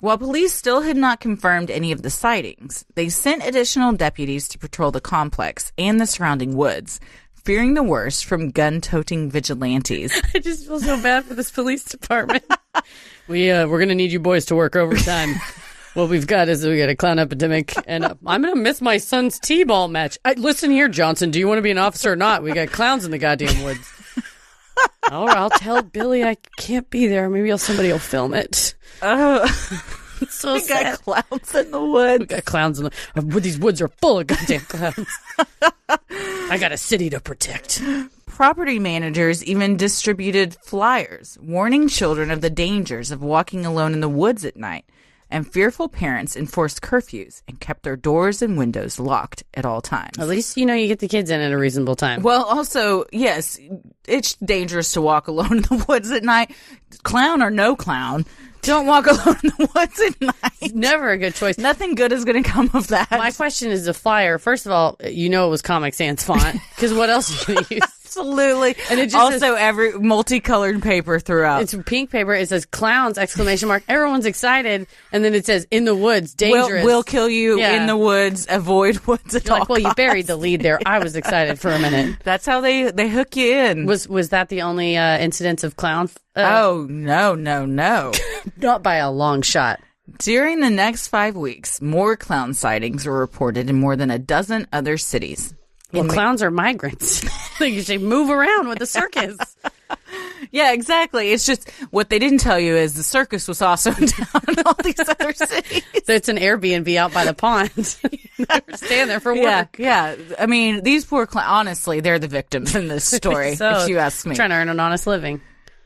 While police still had not confirmed any of the sightings, they sent additional deputies to patrol the complex and the surrounding woods, fearing the worst from gun-toting vigilantes. I just feel so bad for this police department. We're going to need you boys to work overtime. What we've got is we got a clown epidemic, and I'm going to miss my son's t-ball match. Listen here, Johnson, do you want to be an officer or not? We got clowns in the goddamn woods. All right, I'll tell Billy I can't be there. Maybe somebody will film it. Oh, so we sad. got clowns in the woods. We got clowns in the these woods are full of goddamn clowns. I got a city to protect. Property managers even distributed flyers warning children of the dangers of walking alone in the woods at night. And fearful parents enforced curfews and kept their doors and windows locked at all times. At least, you get the kids in at a reasonable time. Well, also, yes, it's dangerous to walk alone in the woods at night. Clown or no clown, don't walk alone in the woods at night. It's never a good choice. Nothing good is going to come of that. My question is the flyer. First of all, it was Comic Sans font, because what else are you going to use? Absolutely. And it just also every multicolored paper throughout. It's pink paper. It says clowns, ! Everyone's excited. And then it says in the woods, dangerous. Will kill you in the woods, avoid woods at all costs. You buried the lead there. I was excited for a minute. That's how they hook you in. Was that the only incidence of clown? Oh, no. Not by a long shot. During the next 5 weeks, more clown sightings were reported in more than a dozen other cities. Well, clowns are migrants. They usually move around with the circus. Yeah, exactly. It's just what they didn't tell you is the circus was also down in all these other cities. So it's an Airbnb out by the pond. They were staying there for work. Yeah. I mean, these poor clowns, honestly, they're the victims in this story, if you ask me. Trying to earn an honest living.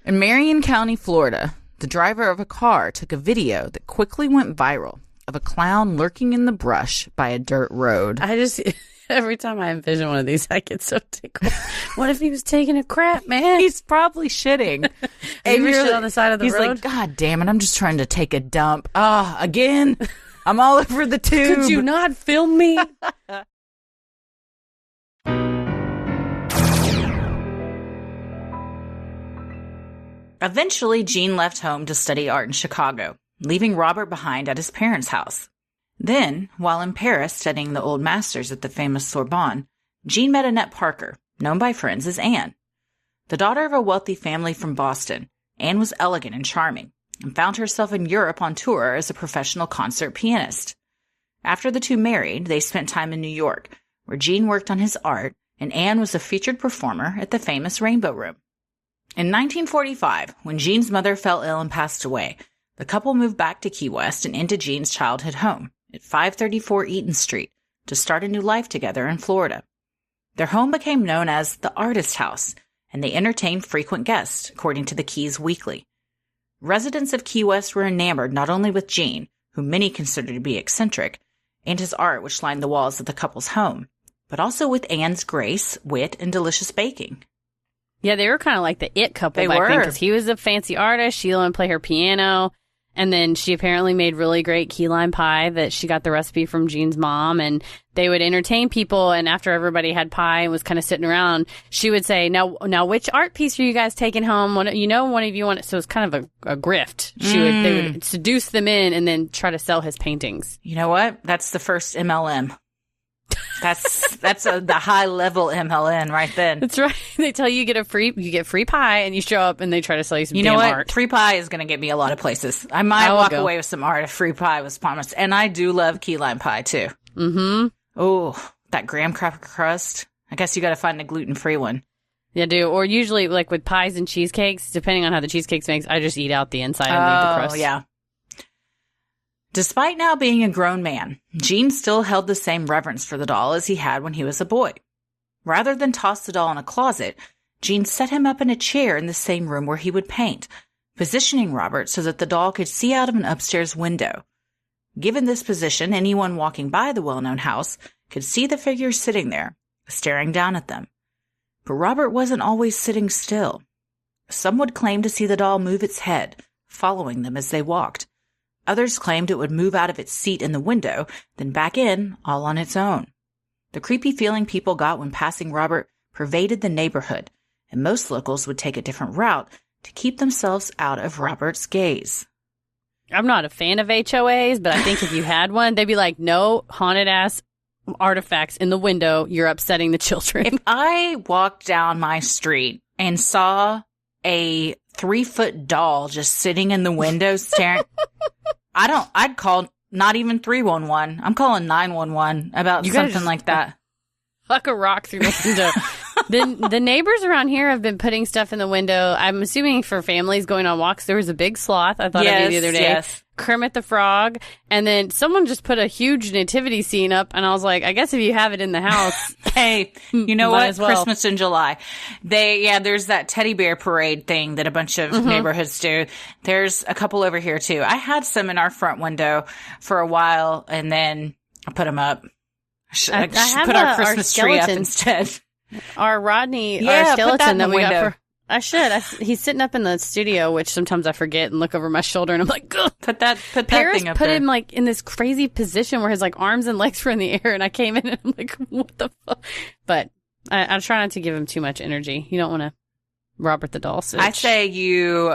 In Marion County, Florida, the driver of a car took a video that quickly went viral of a clown lurking in the brush by a dirt road. Every time I envision one of these, I get so tickled. What if he was taking a crap, man? He's probably shitting. And you shit on the side of the road? He's like, God damn it, I'm just trying to take a dump. Again? I'm all over the tube. Could you not film me? Eventually, Jean left home to study art in Chicago, leaving Robert behind at his parents' house. Then, while in Paris studying the old masters at the famous Sorbonne, Jean met Annette Parker, known by friends as Anne. The daughter of a wealthy family from Boston, Anne was elegant and charming, and found herself in Europe on tour as a professional concert pianist. After the two married, they spent time in New York, where Jean worked on his art, and Anne was a featured performer at the famous Rainbow Room. In 1945, when Jean's mother fell ill and passed away, the couple moved back to Key West and into Jean's childhood home at 534 Eaton Street to start a new life together in Florida. Their home became known as the Artist House, and they entertained frequent guests, according to the Keys Weekly. Residents of Key West were enamored not only with Jean, whom many considered to be eccentric, and his art which lined the walls of the couple's home, but also with Anne's grace, wit, and delicious baking. Yeah, they were kind of like the it couple back then, because he was a fancy artist. She let him play her piano. And then she apparently made really great key lime pie that she got the recipe from Jean's mom. And they would entertain people. And after everybody had pie and was kind of sitting around, she would say, now, which art piece are you guys taking home? One of you want it. So it's kind of a grift. They would seduce them in and then try to sell his paintings. You know what? That's the first MLM. That's the high level MLN right then. That's right. They tell you get free pie, and you show up and they try to sell you some. You know what? Art. Free pie is going to get me a lot of places. I might walk away with some art if free pie was promised. And I do love key lime pie too. Mm-hmm. Oh, that graham cracker crust. I guess you got to find a gluten-free one. Yeah, I do. Or usually, like with pies and cheesecakes, depending on how the cheesecake's makes, I just eat out the inside and leave the crust. Oh, yeah. Despite now being a grown man, Jean still held the same reverence for the doll as he had when he was a boy. Rather than toss the doll in a closet, Jean set him up in a chair in the same room where he would paint, positioning Robert so that the doll could see out of an upstairs window. Given this position, anyone walking by the well-known house could see the figure sitting there, staring down at them. But Robert wasn't always sitting still. Some would claim to see the doll move its head, following them as they walked. Others claimed it would move out of its seat in the window, then back in, all on its own. The creepy feeling people got when passing Robert pervaded the neighborhood, and most locals would take a different route to keep themselves out of Robert's gaze. I'm not a fan of HOAs, but I think if you had one, they'd be like, no haunted-ass artifacts in the window. You're upsetting the children. If I walked down my street and saw a 3-foot doll just sitting in the window staring... I'd call not even 311. I'm calling 911 about something like that. Huck a rock through the window. The neighbors around here have been putting stuff in the window. I'm assuming for families going on walks. There was a big sloth. I thought of it the other day. Yes. Kermit the Frog. And then someone just put a huge nativity scene up. And I was like, I guess if you have it in the house. Hey, you know what? Well. Christmas in July. There's that teddy bear parade thing that a bunch of neighborhoods do. There's a couple over here too. I had some in our front window for a while and then I put them up. I should put our Christmas tree up instead. Our Rodney, our skeleton that we window. got for... I should. He's sitting up in the studio, which sometimes I forget and look over my shoulder and I'm like, ugh. Put that Paris thing up put there. him like in this crazy position where his like arms and legs were in the air and I came in and I'm like, what the fuck? But I try not to give him too much energy. You don't want to Robert the Doll switch. I say you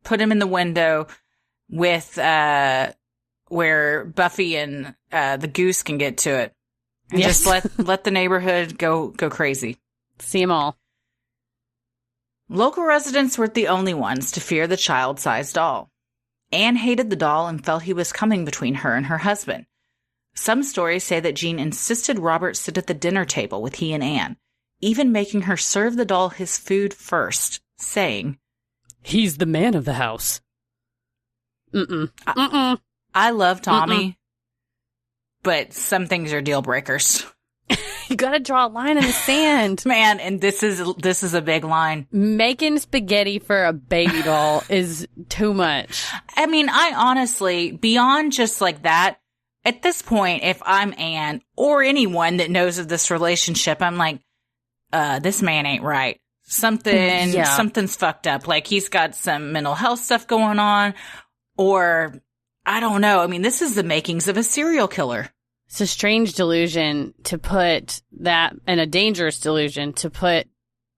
put him in the window with where Buffy and the goose can get to it. And just let the neighborhood go crazy. See them all. Local residents weren't the only ones to fear the child-sized doll. Anne hated the doll and felt he was coming between her and her husband. Some stories say that Jean insisted Robert sit at the dinner table with he and Anne, even making her serve the doll his food first, saying, "He's the man of the house." I love Tommy, but some things are deal breakers. You gotta draw a line in the sand. Man, and this is a big line. Making spaghetti for a baby doll is too much. I mean, I honestly, beyond just like that, at this point, if I'm Anne or anyone that knows of this relationship, I'm like, this man ain't right. Something's fucked up. Like, he's got some mental health stuff going on, or I don't know. I mean, this is the makings of a serial killer. It's a strange delusion to put that, and a dangerous delusion to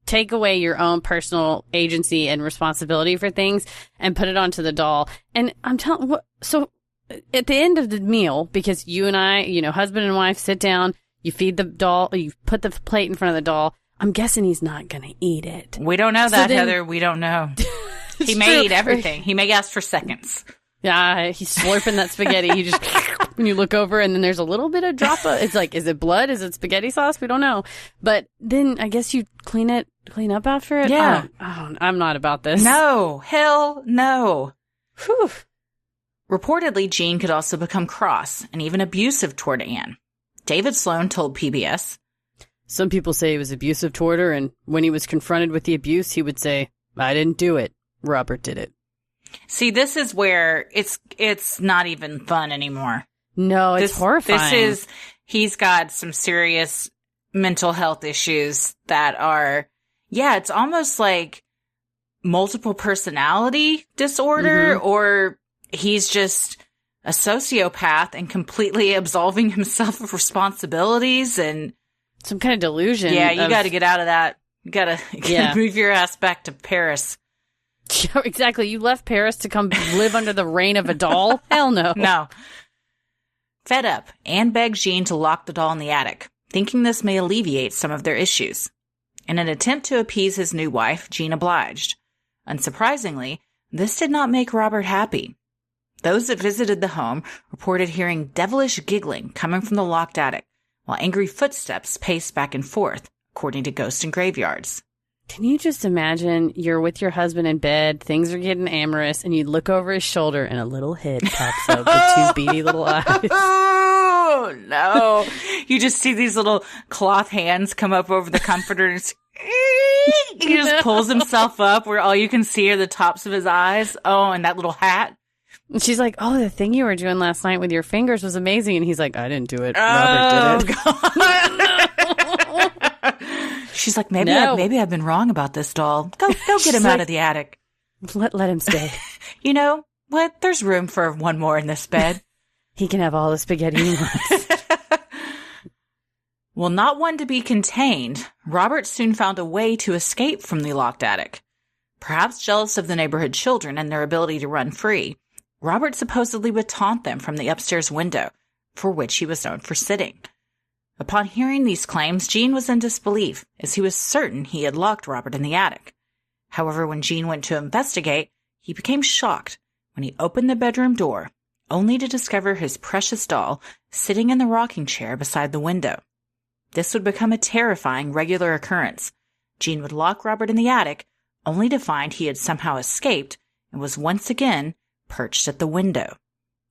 take away your own personal agency and responsibility for things and put it onto the doll. And I'm telling, so at the end of the meal, because you and I, husband and wife sit down, you feed the doll, you put the plate in front of the doll. I'm guessing he's not going to eat it. We don't know that, Heather. We don't know. He may eat everything. He may ask for seconds. Yeah, he's slurping that spaghetti. He just, when you look over and then there's a little bit of drop of, it's like, is it blood? Is it spaghetti sauce? We don't know. But then I guess you clean up after it? Yeah. I'm not about this. No. Hell no. Whew. Reportedly, Jean could also become cross and even abusive toward Anne. David Sloan told PBS, "Some people say he was abusive toward her, and when he was confronted with the abuse, he would say, 'I didn't do it. Robert did it.'" See, this is where it's not even fun anymore. No, it's horrifying. He's got some serious mental health issues that are, it's almost like multiple personality disorder, or he's just a sociopath and completely absolving himself of responsibilities and some kind of delusion. Yeah, you got to get out of that. You got to move your ass back to Paris. Yeah, exactly. You left Paris to come live under the reign of a doll? Hell no. No. Fed up, Anne begged Jean to lock the doll in the attic, thinking this may alleviate some of their issues. In an attempt to appease his new wife, Jean obliged. Unsurprisingly, this did not make Robert happy. Those that visited the home reported hearing devilish giggling coming from the locked attic, while angry footsteps paced back and forth, according to Ghost and Graveyards. Can you just imagine you're with your husband in bed, things are getting amorous, and you look over his shoulder and a little head pops up with two beady little eyes? Oh, no. You just see these little cloth hands come up over the comforter and he just pulls himself up where all you can see are the tops of his eyes. Oh, and that little hat. And she's like, "Oh, the thing you were doing last night with your fingers was amazing." And he's like, "I didn't do it. Robert did it." God. She's like, maybe I've been wrong about this doll. Go get him out of the attic. Let him stay. You know what? There's room for one more in this bed. He can have all the spaghetti he wants. Well, not one to be contained, Robert soon found a way to escape from the locked attic. Perhaps jealous of the neighborhood children and their ability to run free, Robert supposedly would taunt them from the upstairs window, for which he was known for sitting. Upon hearing these claims, Jean was in disbelief, as he was certain he had locked Robert in the attic. However, when Jean went to investigate, he became shocked when he opened the bedroom door, only to discover his precious doll sitting in the rocking chair beside the window. This would become a terrifying regular occurrence. Jean would lock Robert in the attic, only to find he had somehow escaped and was once again perched at the window.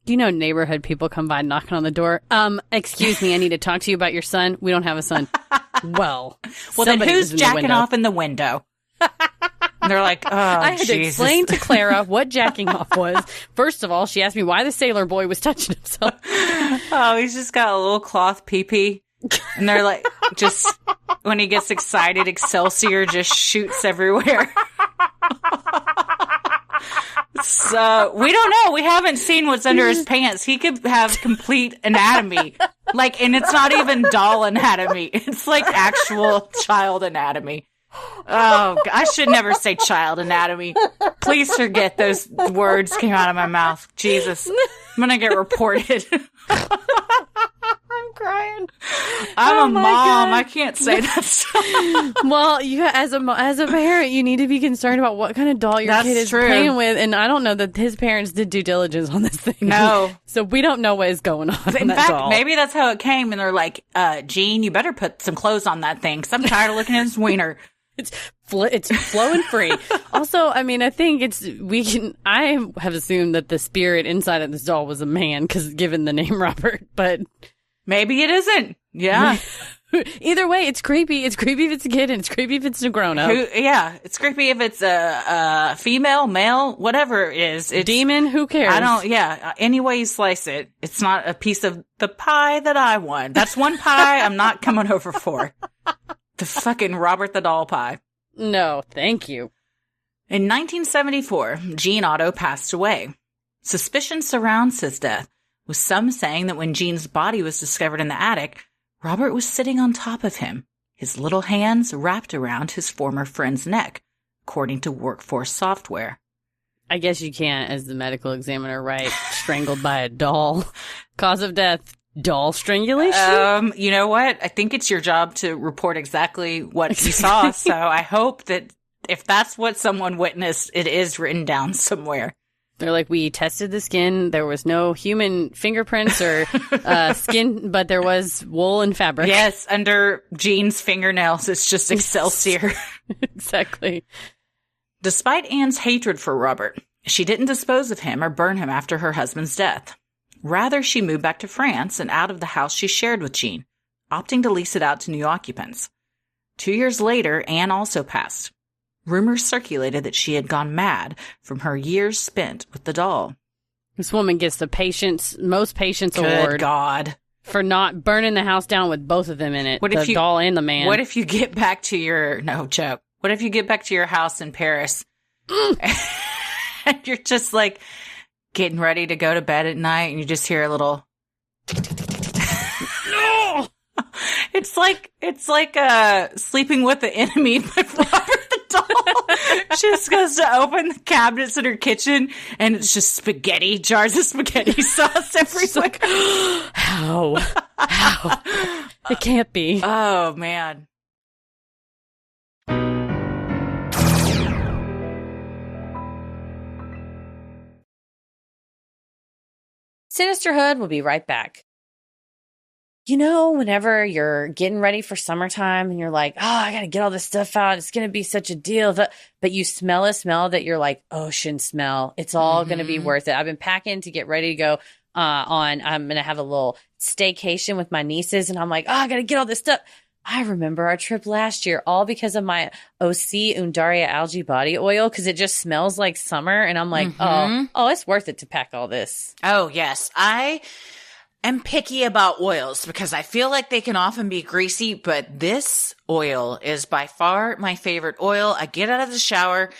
You know, neighborhood people come by knocking on the door. Excuse me, I need to talk to you about your son. We don't have a son. Well, then who's jacking off in the window? And they're like, oh, I had to explain to Clara what jacking off was. First of all, she asked me why the sailor boy was touching himself. Oh, he's just got a little cloth pee-pee. And they're like, just when he gets excited, Excelsior just shoots everywhere. So we don't know. We haven't seen what's under his pants. He could have complete anatomy Like, and it's not even doll anatomy. It's like actual child anatomy. Oh, I should never say child anatomy. Please forget those words came out of my mouth. Jesus. I'm going to get reported. I'm crying. I'm a mom. God. I can't say that stuff. Well, you as a parent, you need to be concerned about what kind of doll your kid is playing with. And I don't know that his parents did due diligence on this thing. No. So we don't know what is going on. In fact, doll. Maybe that's how it came. And they're like, Gene, you better put some clothes on that thing because I'm tired of looking at his wiener. It's flowing free. Also, I mean, I think I have assumed that the spirit inside of this doll was a man because given the name Robert, but maybe it isn't. Yeah. Either way, it's creepy. It's creepy if it's a kid and it's creepy if it's a grown up. Yeah. It's creepy if it's a female, male, whatever it is. It's demon. Who cares? Any way you slice it, it's not a piece of the pie that I won. That's one pie I'm not coming over for. The fucking Robert the Doll pie. No, thank you. In 1974, Gene Otto passed away. Suspicion surrounds his death, with some saying that when Gene's body was discovered in the attic, Robert was sitting on top of him, his little hands wrapped around his former friend's neck, according to Workforce Software. I guess you can't, as the medical examiner, write strangled by a doll. Cause of death. Doll strangulation? You know what? I think it's your job to report exactly what you saw. So I hope that if that's what someone witnessed, it is written down somewhere. They're like, we tested the skin. There was no human fingerprints or skin, but there was wool and fabric. Yes, under Gene's fingernails, it's just Excelsior. Exactly. Despite Anne's hatred for Robert, she didn't dispose of him or burn him after her husband's death. Rather, she moved back to France and out of the house she shared with Gene, opting to lease it out to new occupants. 2 years later, Anne also passed. Rumors circulated that she had gone mad from her years spent with the doll. This woman gets the most patience award. Good God. For not burning the house down with both of them in it, the doll and the man. What if you get back to your house in Paris and you're just like getting ready to go to bed at night and you just hear a little no. It's like Sleeping with the Enemy by Robert the Doll. She just goes to open the cabinets in her kitchen and it's just spaghetti, jars of spaghetti sauce everywhere. Like, how? It can't be. Oh man. Sinisterhood will be right back. You know, whenever you're getting ready for summertime and you're like, oh, I got to get all this stuff out. It's going to be such a deal. But you smell a smell that you're like, ocean smell. It's all going to be worth it. I've been packing to get ready to go I'm going to have a little staycation with my nieces. And I'm like, oh, I got to get all this stuff. I remember our trip last year, all because of my OC Undaria algae body oil, because it just smells like summer. And I'm like, oh, it's worth it to pack all this. Oh, yes. I am picky about oils because I feel like they can often be greasy, but this oil is by far my favorite oil. I get out of the shower.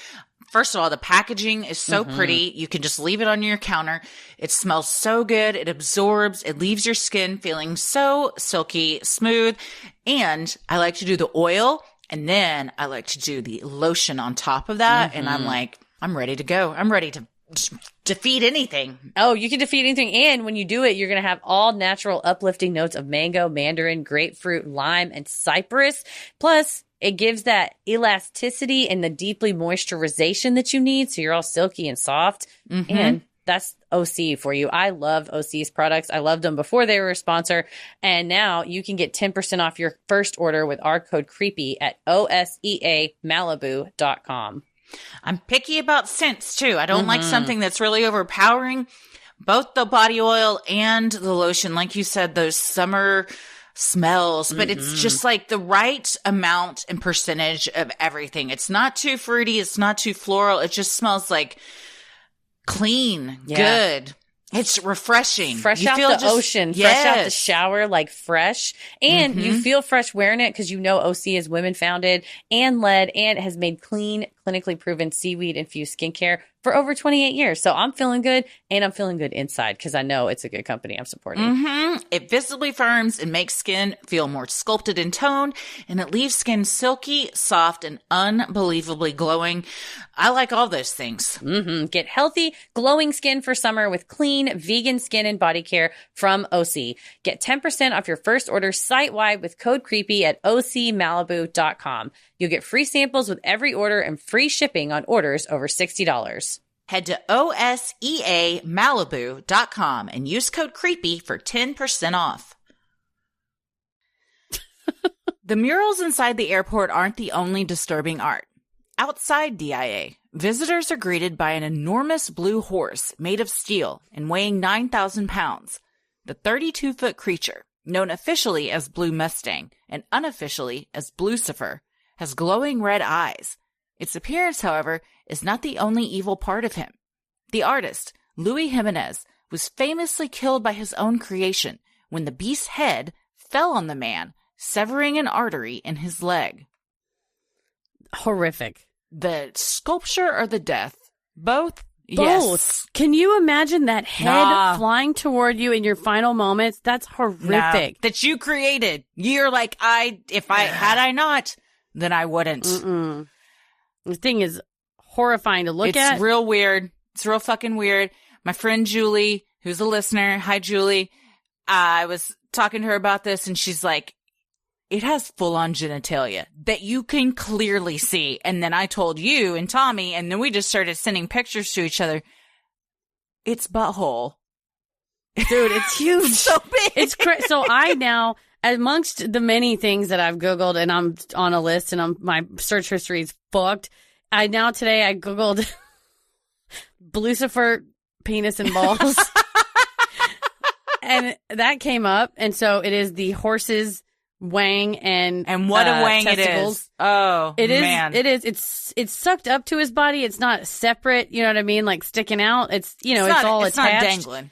First of all, the packaging is so pretty. You can just leave it on your counter. It smells so good. It absorbs. It leaves your skin feeling so silky, smooth. And I like to do the oil, and then I like to do the lotion on top of that. And I'm like, I'm ready to go. I'm ready to defeat anything. Oh, you can defeat anything. And when you do it, you're going to have all natural uplifting notes of mango, mandarin, grapefruit, lime, and cypress. Plus, it gives that elasticity and the deeply moisturization that you need. So you're all silky and soft. And that's OC for you. I love OC's products. I loved them before they were a sponsor. And now you can get 10% off your first order with our code CREEPY at OSEAMalibu.com. I'm picky about scents too. I don't like something that's really overpowering. Both the body oil and the lotion, like you said, those summer smells, but it's just like the right amount and percentage of everything. It's not too fruity. It's not too floral. It just smells like clean, good. It's refreshing. Fresh out the ocean, fresh out the shower, like fresh. And you feel fresh wearing it because you know OC is women founded and led and has made clean clinically proven seaweed-infused skincare for over 28 years. So I'm feeling good, and I'm feeling good inside because I know it's a good company I'm supporting. Mm-hmm. It visibly firms and makes skin feel more sculpted and toned, and it leaves skin silky, soft, and unbelievably glowing. I like all those things. Mm-hmm. Get healthy, glowing skin for summer with clean, vegan skin and body care from OC. Get 10% off your first order site-wide with code CREEPY at ocmalibu.com. You'll get free samples with every order and free shipping on orders over $60. Head to OSEAMalibu.com and use code CREEPY for 10% off. The murals inside the airport aren't the only disturbing art. Outside DIA, visitors are greeted by an enormous blue horse made of steel and weighing 9,000 pounds. The 32-foot creature, known officially as Blue Mustang and unofficially as Blucifer, has glowing red eyes. Its appearance, however, is not the only evil part of him. The artist, Luis Jimenez, was famously killed by his own creation when the beast's head fell on the man, severing an artery in his leg. Horrific. The sculpture or the death? Both? Both. Yes. Can you imagine that head flying toward you in your final moments? That's horrific. No, that you created. You're like, had I not, then I wouldn't. Mm-mm. The thing is horrifying to look at. It's real weird. It's real fucking weird. My friend Julie, who's a listener, hi Julie, I was talking to her about this and she's like, it has full-on genitalia that you can clearly see. And then I told you and Tommy, and then we just started sending pictures to each other. It's butthole. Dude, it's huge. It's so big. It's so I now, amongst the many things that I've Googled, and I'm on a list, and my search history is fucked. Today I Googled Blucifer penis and balls. And that came up. And so it is the horse's wang and what a wang testicles. it is. Oh, it is, man. It is. It's sucked up to his body. It's not separate. You know what I mean? Like sticking out. It's all attached. It's not dangling.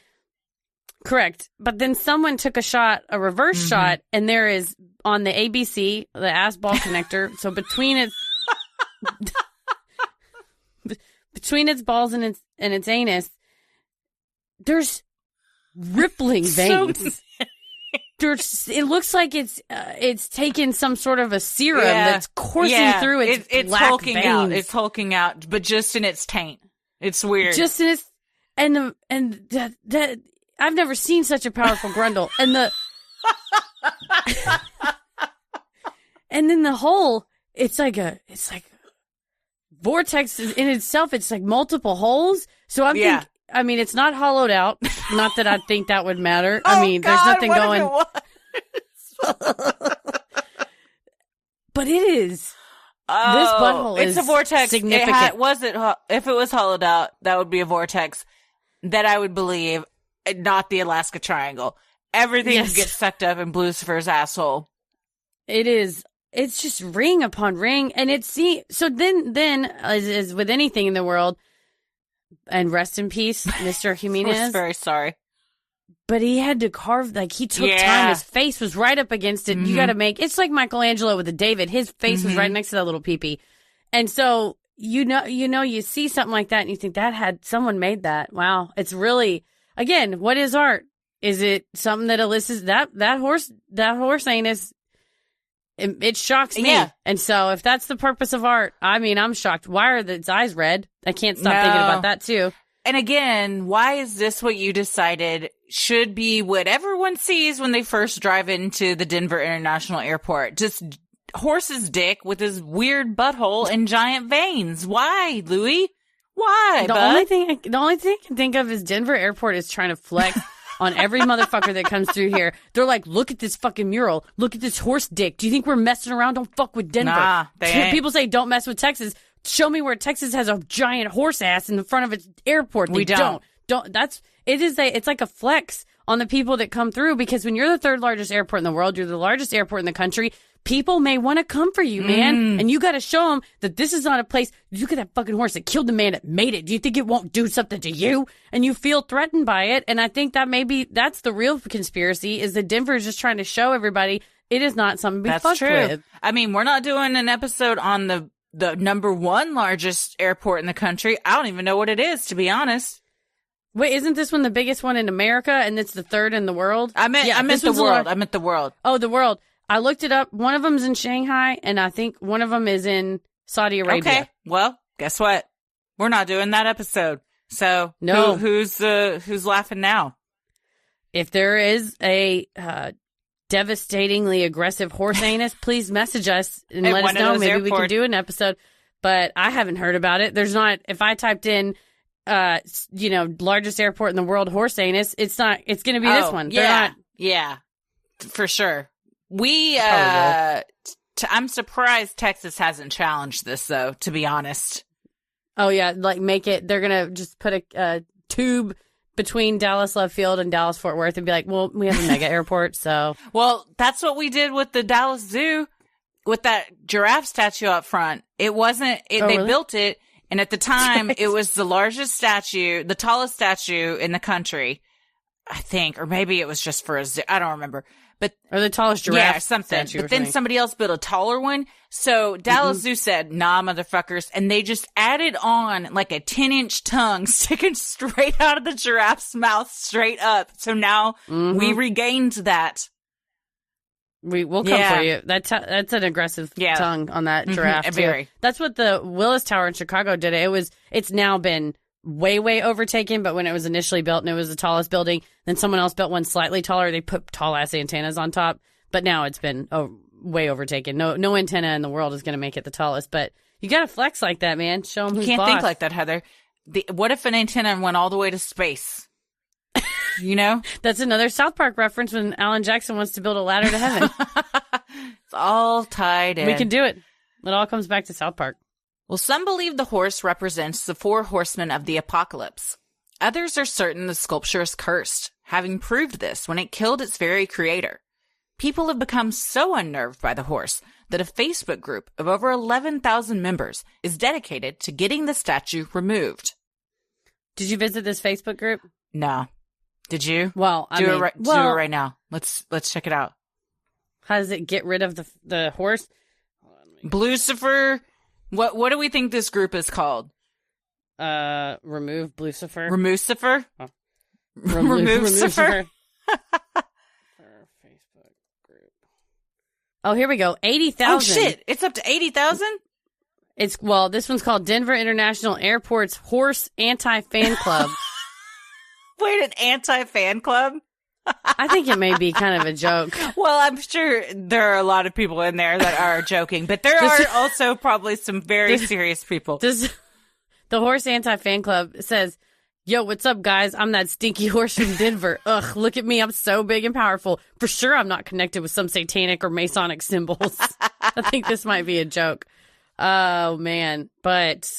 Correct. But then someone took a reverse shot, and there is on the ABC, the ass ball connector. So between its balls and its anus, there's rippling veins. It looks like it's taken some sort of a serum that's coursing through its black hulking veins. out. It's hulking out, but just in its taint. It's weird. Just in its and that I've never seen such a powerful grundle. And then the hole, it's like vortex in itself. It's like multiple holes. So I mean, it's not hollowed out. Not that I think that would matter. I mean, there's nothing going. But it is. Oh, this butthole is a vortex. Significant. If it was hollowed out, that would be a vortex that I would believe, not the Alaska Triangle. Everything gets sucked up in Blucifer's asshole. It is. It's just ring upon ring, and so then as with anything in the world. And rest in peace, Mr. Jimenez. I'm very sorry. But he had to carve, he took time. His face was right up against it. Mm-hmm. You got to it's like Michelangelo with the David. His face was right next to that little peepee. And so, you see something like that and you think someone made that. Wow. It's really, again, what is art? Is it something that elicits that horse anus? It shocks me. Yeah. And so if that's the purpose of art, I mean, I'm shocked. Why are its eyes red? I can't stop thinking about that too. And again, why is this what you decided should be what everyone sees when they first drive into the Denver International Airport? Just horse's dick with his weird butthole and giant veins. Why, Louis? Why? The only thing I can think of is Denver Airport is trying to flex on every motherfucker that comes through here. They're like, look at this fucking mural. Look at this horse dick. Do you think we're messing around? Don't fuck with Denver. Nah, they ain't. People say don't mess with Texas. Show me where Texas has a giant horse ass in the front of its airport. We don't. It's like a flex on the people that come through, because when you're the third largest airport in the world, you're the largest airport in the country, people may want to come for you, man. And you got to show them that this is not a place. Look at that fucking horse that killed the man that made it. Do you think it won't do something to you? And you feel threatened by it. And I think that's the real conspiracy, is that Denver is just trying to show everybody it is not something to be fucked with. I mean, we're not doing an episode on the the number one largest airport in the country. I don't even know what it is, to be honest. Wait, isn't this one the biggest one in America, and it's the third in the world? I meant the world. I meant the world. Oh, the world. I looked it up. One of them's in Shanghai, and I think one of them is in Saudi Arabia. Okay. Well, guess what? We're not doing that episode. So no. Who's laughing now? If there is a devastatingly aggressive horse anus, please message us and let us know. Maybe we can do an episode. But I haven't heard about it. There's not. If I typed in, largest airport in the world, horse anus, it's not. It's going to be this one. Yeah, yeah, for sure. I'm surprised Texas hasn't challenged this, though, to be honest. Oh, yeah. Like, they're going to just put a tube between Dallas Love Field and Dallas Fort Worth and be like, well, we have a mega airport, so. Well, that's what we did with the Dallas Zoo with that giraffe statue up front. It wasn't, they really? built it, and at the time, it was the largest statue, the tallest statue in the country, I think, or maybe it was just for a zoo. I don't remember. Or the tallest giraffe. Yeah, something. Statue but then somebody else built a taller one. So Dallas Zoo said, nah, motherfuckers. And they just added on like a 10-inch tongue sticking straight out of the giraffe's mouth straight up. So now we regained that. We'll come for you. That's an aggressive tongue on that giraffe, too. Very. That's what the Willis Tower in Chicago did. It's now been way overtaken, but when it was initially built and it was the tallest building, then someone else built one slightly taller. They put tall ass antennas on top, but now it's been way overtaken. No antenna in the world is going to make it the tallest, but you got to flex like that, man. Show them who's boss. You can't think like that, Heather. What if an antenna went all the way to space? You know? That's another South Park reference when Alan Jackson wants to build a ladder to heaven. It's all tied in. We can do it. It all comes back to South Park. Well, some believe the horse represents the 4 horsemen of the apocalypse. Others are certain the sculpture is cursed, having proved this when it killed its very creator. People have become so unnerved by the horse that a Facebook group of over 11,000 members is dedicated to getting the statue removed. Did you visit this Facebook group? No. Did you? Well, do it right now. Let's check it out. How does it get rid of the horse? Blucifer. What do we think this group is called? Remove Blucifer. Remoocifer? Oh. Remoocifer. Facebook group. Oh, here we go. 80,000. Oh shit! It's up to 80,000. This one's called Denver International Airport's Horse Anti-Fan Club. Wait, an anti-fan club? I think it may be kind of a joke. Well, I'm sure there are a lot of people in there that are joking, but there are also probably some very serious people. The Horse Anti-Fan Club says, yo, what's up, guys? I'm that stinky horse from Denver. Ugh, look at me. I'm so big and powerful. For sure I'm not connected with some satanic or Masonic symbols. I think this might be a joke. Oh, man. But,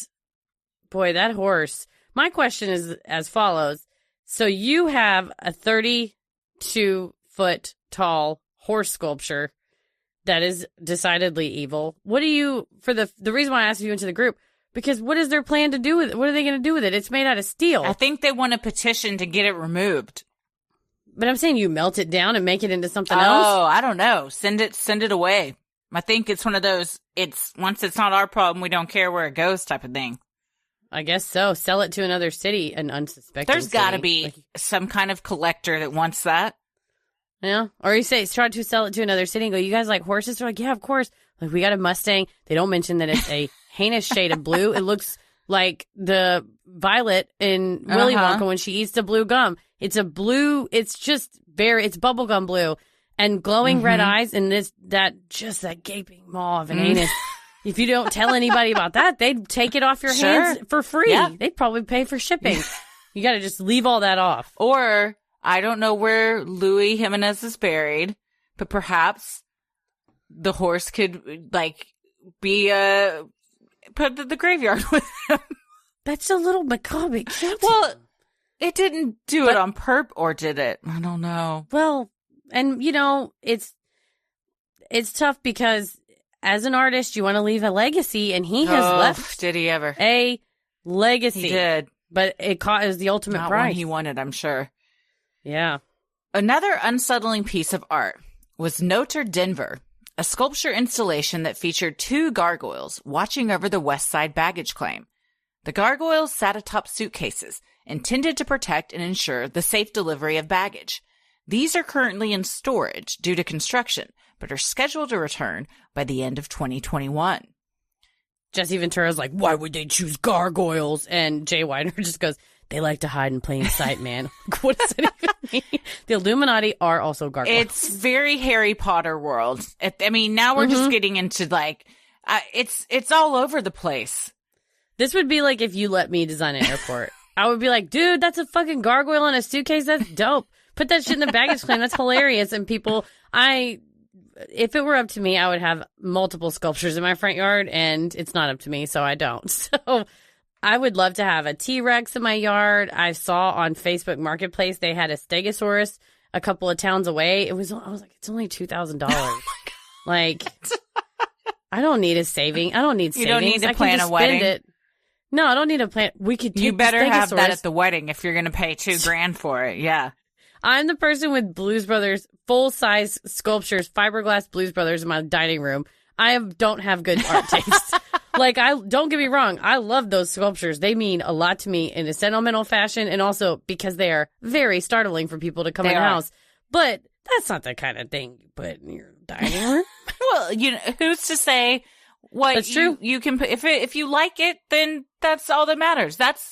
boy, that horse. My question is as follows. So you have a 32-foot tall horse sculpture that is decidedly evil. What do you, for the reason why I asked you into the group, because what is their plan to do with it? What are they going to do with it? It's made out of steel. I think they want a petition to get it removed. But I'm saying you melt it down and make it into something else? Oh, I don't know. Send it away. I think it's one of those, once it's not our problem, we don't care where it goes type of thing. I guess so. Sell it to another city, an unsuspecting There's got to be some kind of collector that wants that. Yeah. Or you try to sell it to another city and go, you guys like horses? They're like, yeah, of course. Like, we got a Mustang. They don't mention that it's a heinous shade of blue. It looks like the Violet in Willy Wonka when she eats the blue gum. It's a blue. It's just it's bubblegum blue and glowing red eyes and that gaping maw of an anus. If you don't tell anybody about that, they'd take it off your hands for free. Yeah. They'd probably pay for shipping. You got to just leave all that off. Or, I don't know where Louis Jimenez is buried, but perhaps the horse could, be, put in the graveyard with him. That's a little macabre. Well, it didn't do it on purpose, or did it? I don't know. Well, and, it's tough because as an artist, you want to leave a legacy, and he has left. Did he ever? A legacy. He did. But it was the ultimate Not price. One he wanted, I'm sure. Yeah. Another unsettling piece of art was Notre Denver, a sculpture installation that featured 2 gargoyles watching over the West Side baggage claim. The gargoyles sat atop suitcases, intended to protect and ensure the safe delivery of baggage. These are currently in storage due to construction, but are scheduled to return by the end of 2021. Jesse Ventura's like, why would they choose gargoyles? And Jay Weidner just goes, they like to hide in plain sight, man. What does it even mean? The Illuminati are also gargoyles. It's very Harry Potter world. I mean, now we're just getting into like, it's all over the place. This would be like if you let me design an airport. I would be like, dude, that's a fucking gargoyle in a suitcase. That's dope. Put that shit in the baggage claim. That's hilarious. And people, if it were up to me, I would have multiple sculptures in my front yard, and it's not up to me, so I don't. So I would love to have a T-Rex in my yard. I saw on Facebook Marketplace they had a Stegosaurus a couple of towns away. I was like, it's only $2,000. Oh my God. Like, I don't need a saving. I don't need savings. You don't need to plan a wedding. It. No, I don't need a plan. We could. You better have that at the wedding if you're going to pay $2,000 for it. Yeah. I'm the person with Blues Brothers full-size sculptures, fiberglass Blues Brothers in my dining room. Don't have good art taste. Like, don't get me wrong. I love those sculptures. They mean a lot to me in a sentimental fashion, and also because they are very startling for people to come in the house. But that's not the kind of thing you put in your dining room. Well, who's to say what? That's true. You can put, if you like it, then that's all that matters. That's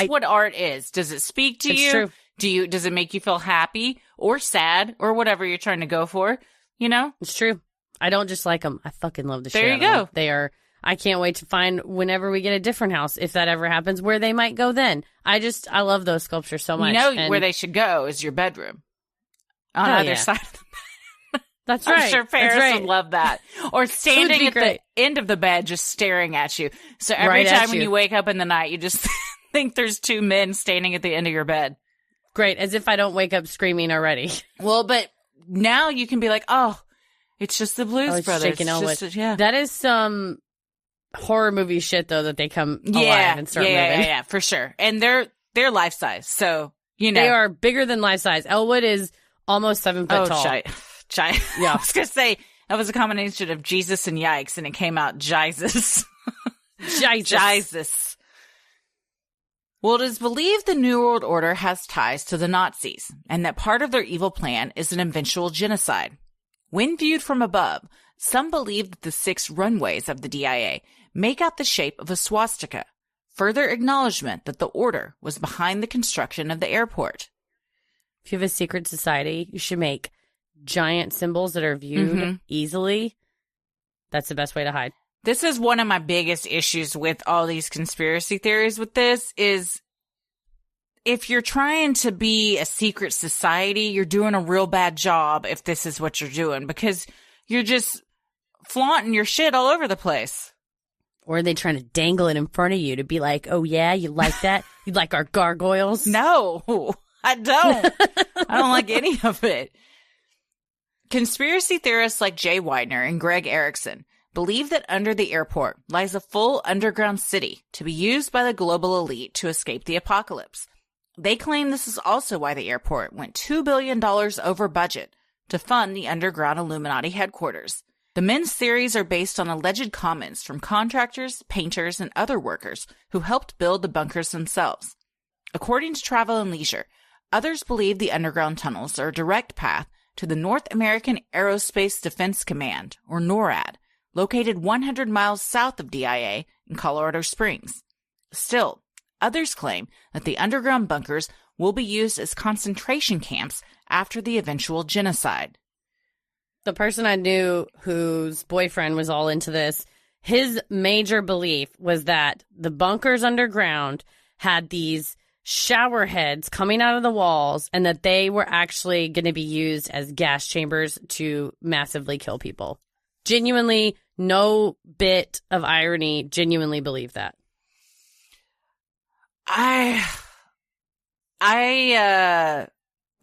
what art is. Does it speak to you? True. Does it make you feel happy or sad or whatever you're trying to go for? It's true. I don't just like them. I fucking love the shit. There you go. They are. I can't wait to find whenever we get a different house, if that ever happens, where they might go then. I love those sculptures so much. Where they should go is your bedroom on either side of the bed. That's right. I'm sure Paris would love that. Or standing at the end of the bed just staring at you. So every time when you wake up in the night, you just think there's 2 men standing at the end of your bed. Great, as if I don't wake up screaming already. Well, but now you can be like, oh, it's just the Blues Brothers. That is some horror movie shit, though, that they come alive and start moving. Yeah, for sure. And they're life size, so they are bigger than life size. Elwood is almost 7 foot tall. Yeah, I was gonna say that was a combination of Jesus and yikes, and it came out Jesus. Jesus. Well, it is believed the New World Order has ties to the Nazis, and that part of their evil plan is an eventual genocide. When viewed from above, some believe that the 6 runways of the DIA make out the shape of a swastika, further acknowledgement that the order was behind the construction of the airport. If you have a secret society, you should make giant symbols that are viewed easily. That's the best way to hide. This is one of my biggest issues with all these conspiracy theories with this is if you're trying to be a secret society, you're doing a real bad job if this is what you're doing because you're just flaunting your shit all over the place. Or are they trying to dangle it in front of you to be like, oh yeah, you like that? You like our gargoyles? No, I don't. I don't like any of it. Conspiracy theorists like Jay Weidner and Greg Erickson believe that under the airport lies a full underground city to be used by the global elite to escape the apocalypse. They claim this is also why the airport went $2 billion over budget to fund the underground Illuminati headquarters. The men's theories are based on alleged comments from contractors, painters, and other workers who helped build the bunkers themselves. According to Travel and Leisure, others believe the underground tunnels are a direct path to the North American Aerospace Defense Command, or NORAD, located 100 miles south of DIA in Colorado Springs. Still, others claim that the underground bunkers will be used as concentration camps after the eventual genocide. The person I knew whose boyfriend was all into this, his major belief was that the bunkers underground had these shower heads coming out of the walls and that they were actually going to be used as gas chambers to massively kill people. Genuinely, no bit of irony, genuinely believe that. I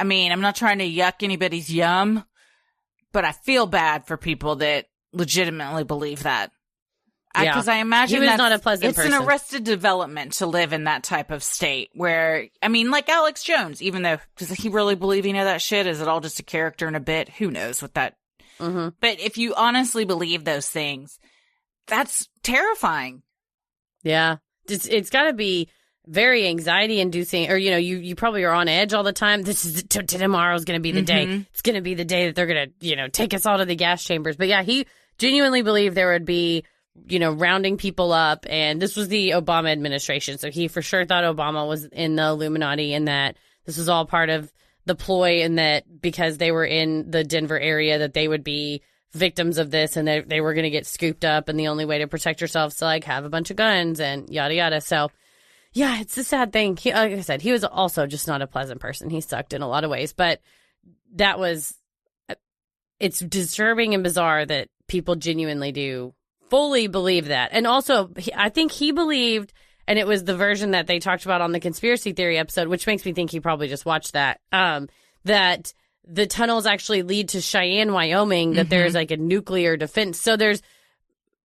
mean, I'm not trying to yuck anybody's yum, but I feel bad for people that legitimately believe that. Because I imagine he was not a pleasant person. It's an arrested development to live in that type of state where, I mean, like Alex Jones, even though, does he really believe any of that shit? Is it all just a character and a bit? Who knows what that, But if you honestly believe those things, that's terrifying. Yeah. It's got to be very anxiety inducing, or, you probably are on edge all the time. Tomorrow's going to be the day. It's going to be the day that they're going to, take us all to the gas chambers. But yeah, he genuinely believed there would be, rounding people up. And this was the Obama administration. So he for sure thought Obama was in the Illuminati and that this was all part of the ploy, and that because they were in the Denver area that they would be victims of this and they were going to get scooped up. And the only way to protect yourself is to have a bunch of guns and yada, yada. So yeah, it's a sad thing. Like I said, he was also just not a pleasant person. He sucked in a lot of ways, but it's disturbing and bizarre that people genuinely do fully believe that. And also, I think he believed, and it was the version that they talked about on the conspiracy theory episode, which makes me think he probably just watched that, that the tunnels actually lead to Cheyenne, Wyoming, that there's a nuclear defense. So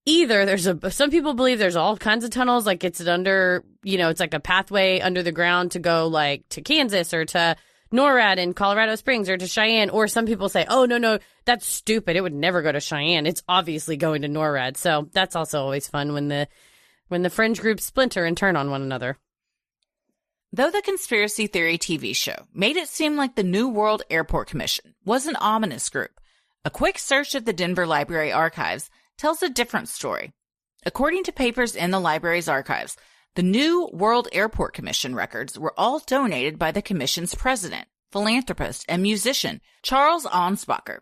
some people believe there's all kinds of tunnels, it's under, it's like a pathway under the ground to go to Kansas or to NORAD in Colorado Springs or to Cheyenne. Or some people say, oh, no, that's stupid. It would never go to Cheyenne. It's obviously going to NORAD. So that's also always fun when the fringe groups splinter and turn on one another. Though the conspiracy theory TV show made it seem like the New World Airport Commission was an ominous group, a quick search of the Denver Library archives tells a different story. According to papers in the library's archives, the New World Airport Commission records were all donated by the commission's president, philanthropist, and musician, Charles Ansbacher.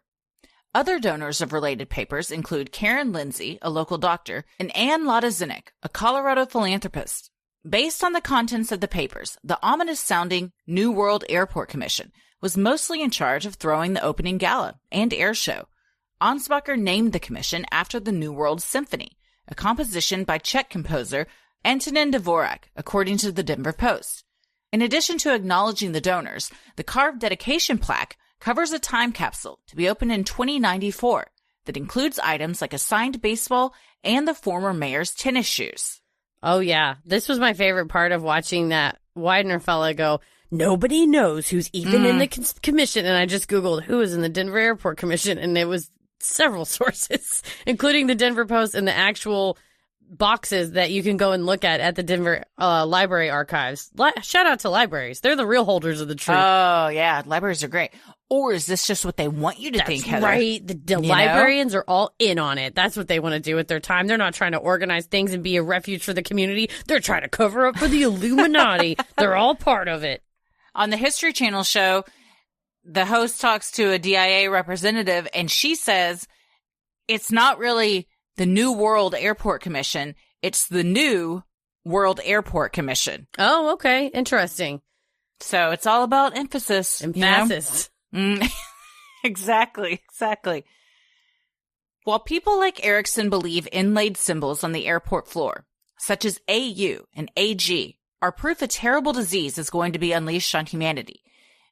Other donors of related papers include Karen Lindsay, a local doctor, and Ann Lodazinik, a Colorado philanthropist. Based on the contents of the papers, the ominous-sounding New World Airport Commission was mostly in charge of throwing the opening gala and air show. Ansbacher named the commission after the New World Symphony, a composition by Czech composer Antonin Dvorak, according to the Denver Post. In addition to acknowledging the donors, the carved dedication plaque covers a time capsule to be opened in 2094 that includes items like a signed baseball and the former mayor's tennis shoes. Oh, yeah. This was my favorite part of watching that Widener fella go, nobody knows who's even in the commission. And I just Googled who is in the Denver Airport Commission, and it was several sources, including the Denver Post and the actual boxes that you can go and look at the Denver Library archives. Shout out to libraries. They're the real holders of the truth. Oh, yeah. Libraries are great. Or is this just what they want you to think, Heather? Right. The librarians are all in on it. That's what they want to do with their time. They're not trying to organize things and be a refuge for the community. They're trying to cover up for the Illuminati. They're all part of it. On the History Channel show, the host talks to a DIA representative, and she says it's not really the New World Airport Commission. It's the New World Airport Commission. Oh, okay. Interesting. So it's all about emphasis. Emphasis. Exactly. While people like Erickson believe inlaid symbols on the airport floor, such as AU and AG, are proof a terrible disease is going to be unleashed on humanity,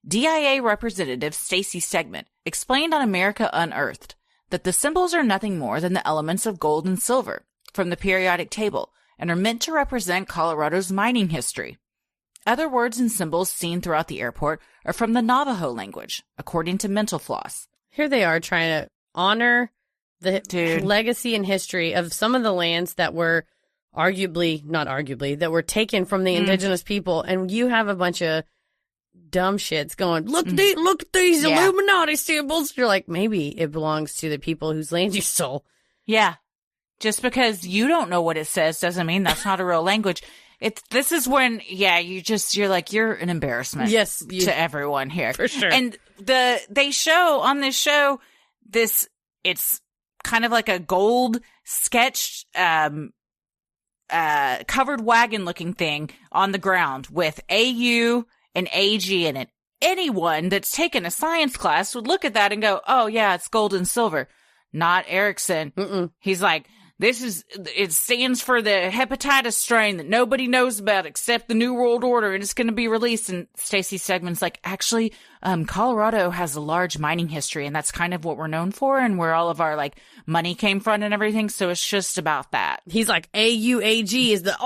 DIA Representative Stacey Stegman explained on America Unearthed that the symbols are nothing more than the elements of gold and silver from the periodic table and are meant to represent Colorado's mining history. Other words and symbols seen throughout the airport are from the Navajo language, according to Mental Floss. Here they are trying to honor the legacy and history of some of the lands that were that were taken from the indigenous people. And you have a bunch of dumb shits going, look at these Illuminati symbols. You're like, maybe it belongs to the people whose land you stole. Yeah. Just because you don't know what it says doesn't mean that's not a real language. This is when, you're like, you're an embarrassment. Yes. To everyone here. For sure. And they show on this show, it's kind of like a gold sketched, covered wagon looking thing on the ground with AU and AG in it. Anyone that's taken a science class would look at that and go, oh yeah, it's gold and silver. Not Erickson. He's like, it stands for the hepatitis strain that nobody knows about except the New World Order, and it's going to be released. And Stacey Stegman's like, actually, Colorado has a large mining history, and that's kind of what we're known for and where all of our money came from and everything. So it's just about that. He's like, AUAG is the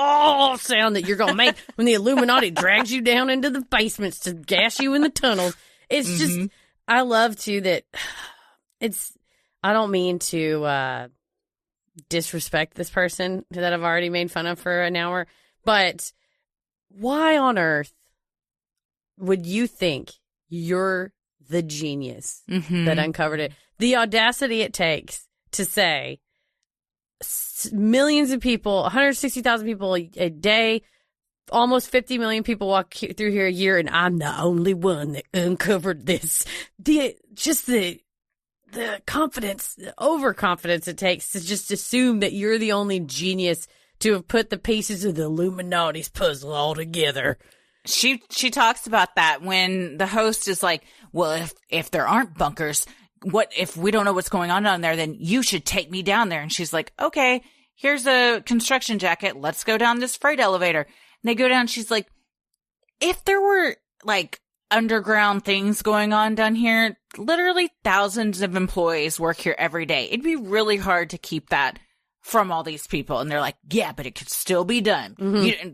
sound that you're going to make when the Illuminati drags you down into the basements to gas you in the tunnels. It's just, I love too that I don't mean to disrespect this person that I've already made fun of for an hour, but why on earth would you think you're the genius that uncovered it? The audacity it takes to say millions of people, 160,000 people a day, almost 50 million people walk through here a year, and I'm the only one that uncovered this. The confidence, the overconfidence it takes to just assume that you're the only genius to have put the pieces of the Illuminati's puzzle all together. She talks about that when the host is like, well, if there aren't bunkers, what if we don't know what's going on down there, then you should take me down there. And she's like, okay, here's a construction jacket. Let's go down this freight elevator. And they go down. She's like, if there were like underground things going on down here, literally thousands of employees work here every day. It'd be really hard to keep that from all these people. And they're like, yeah, but it could still be done.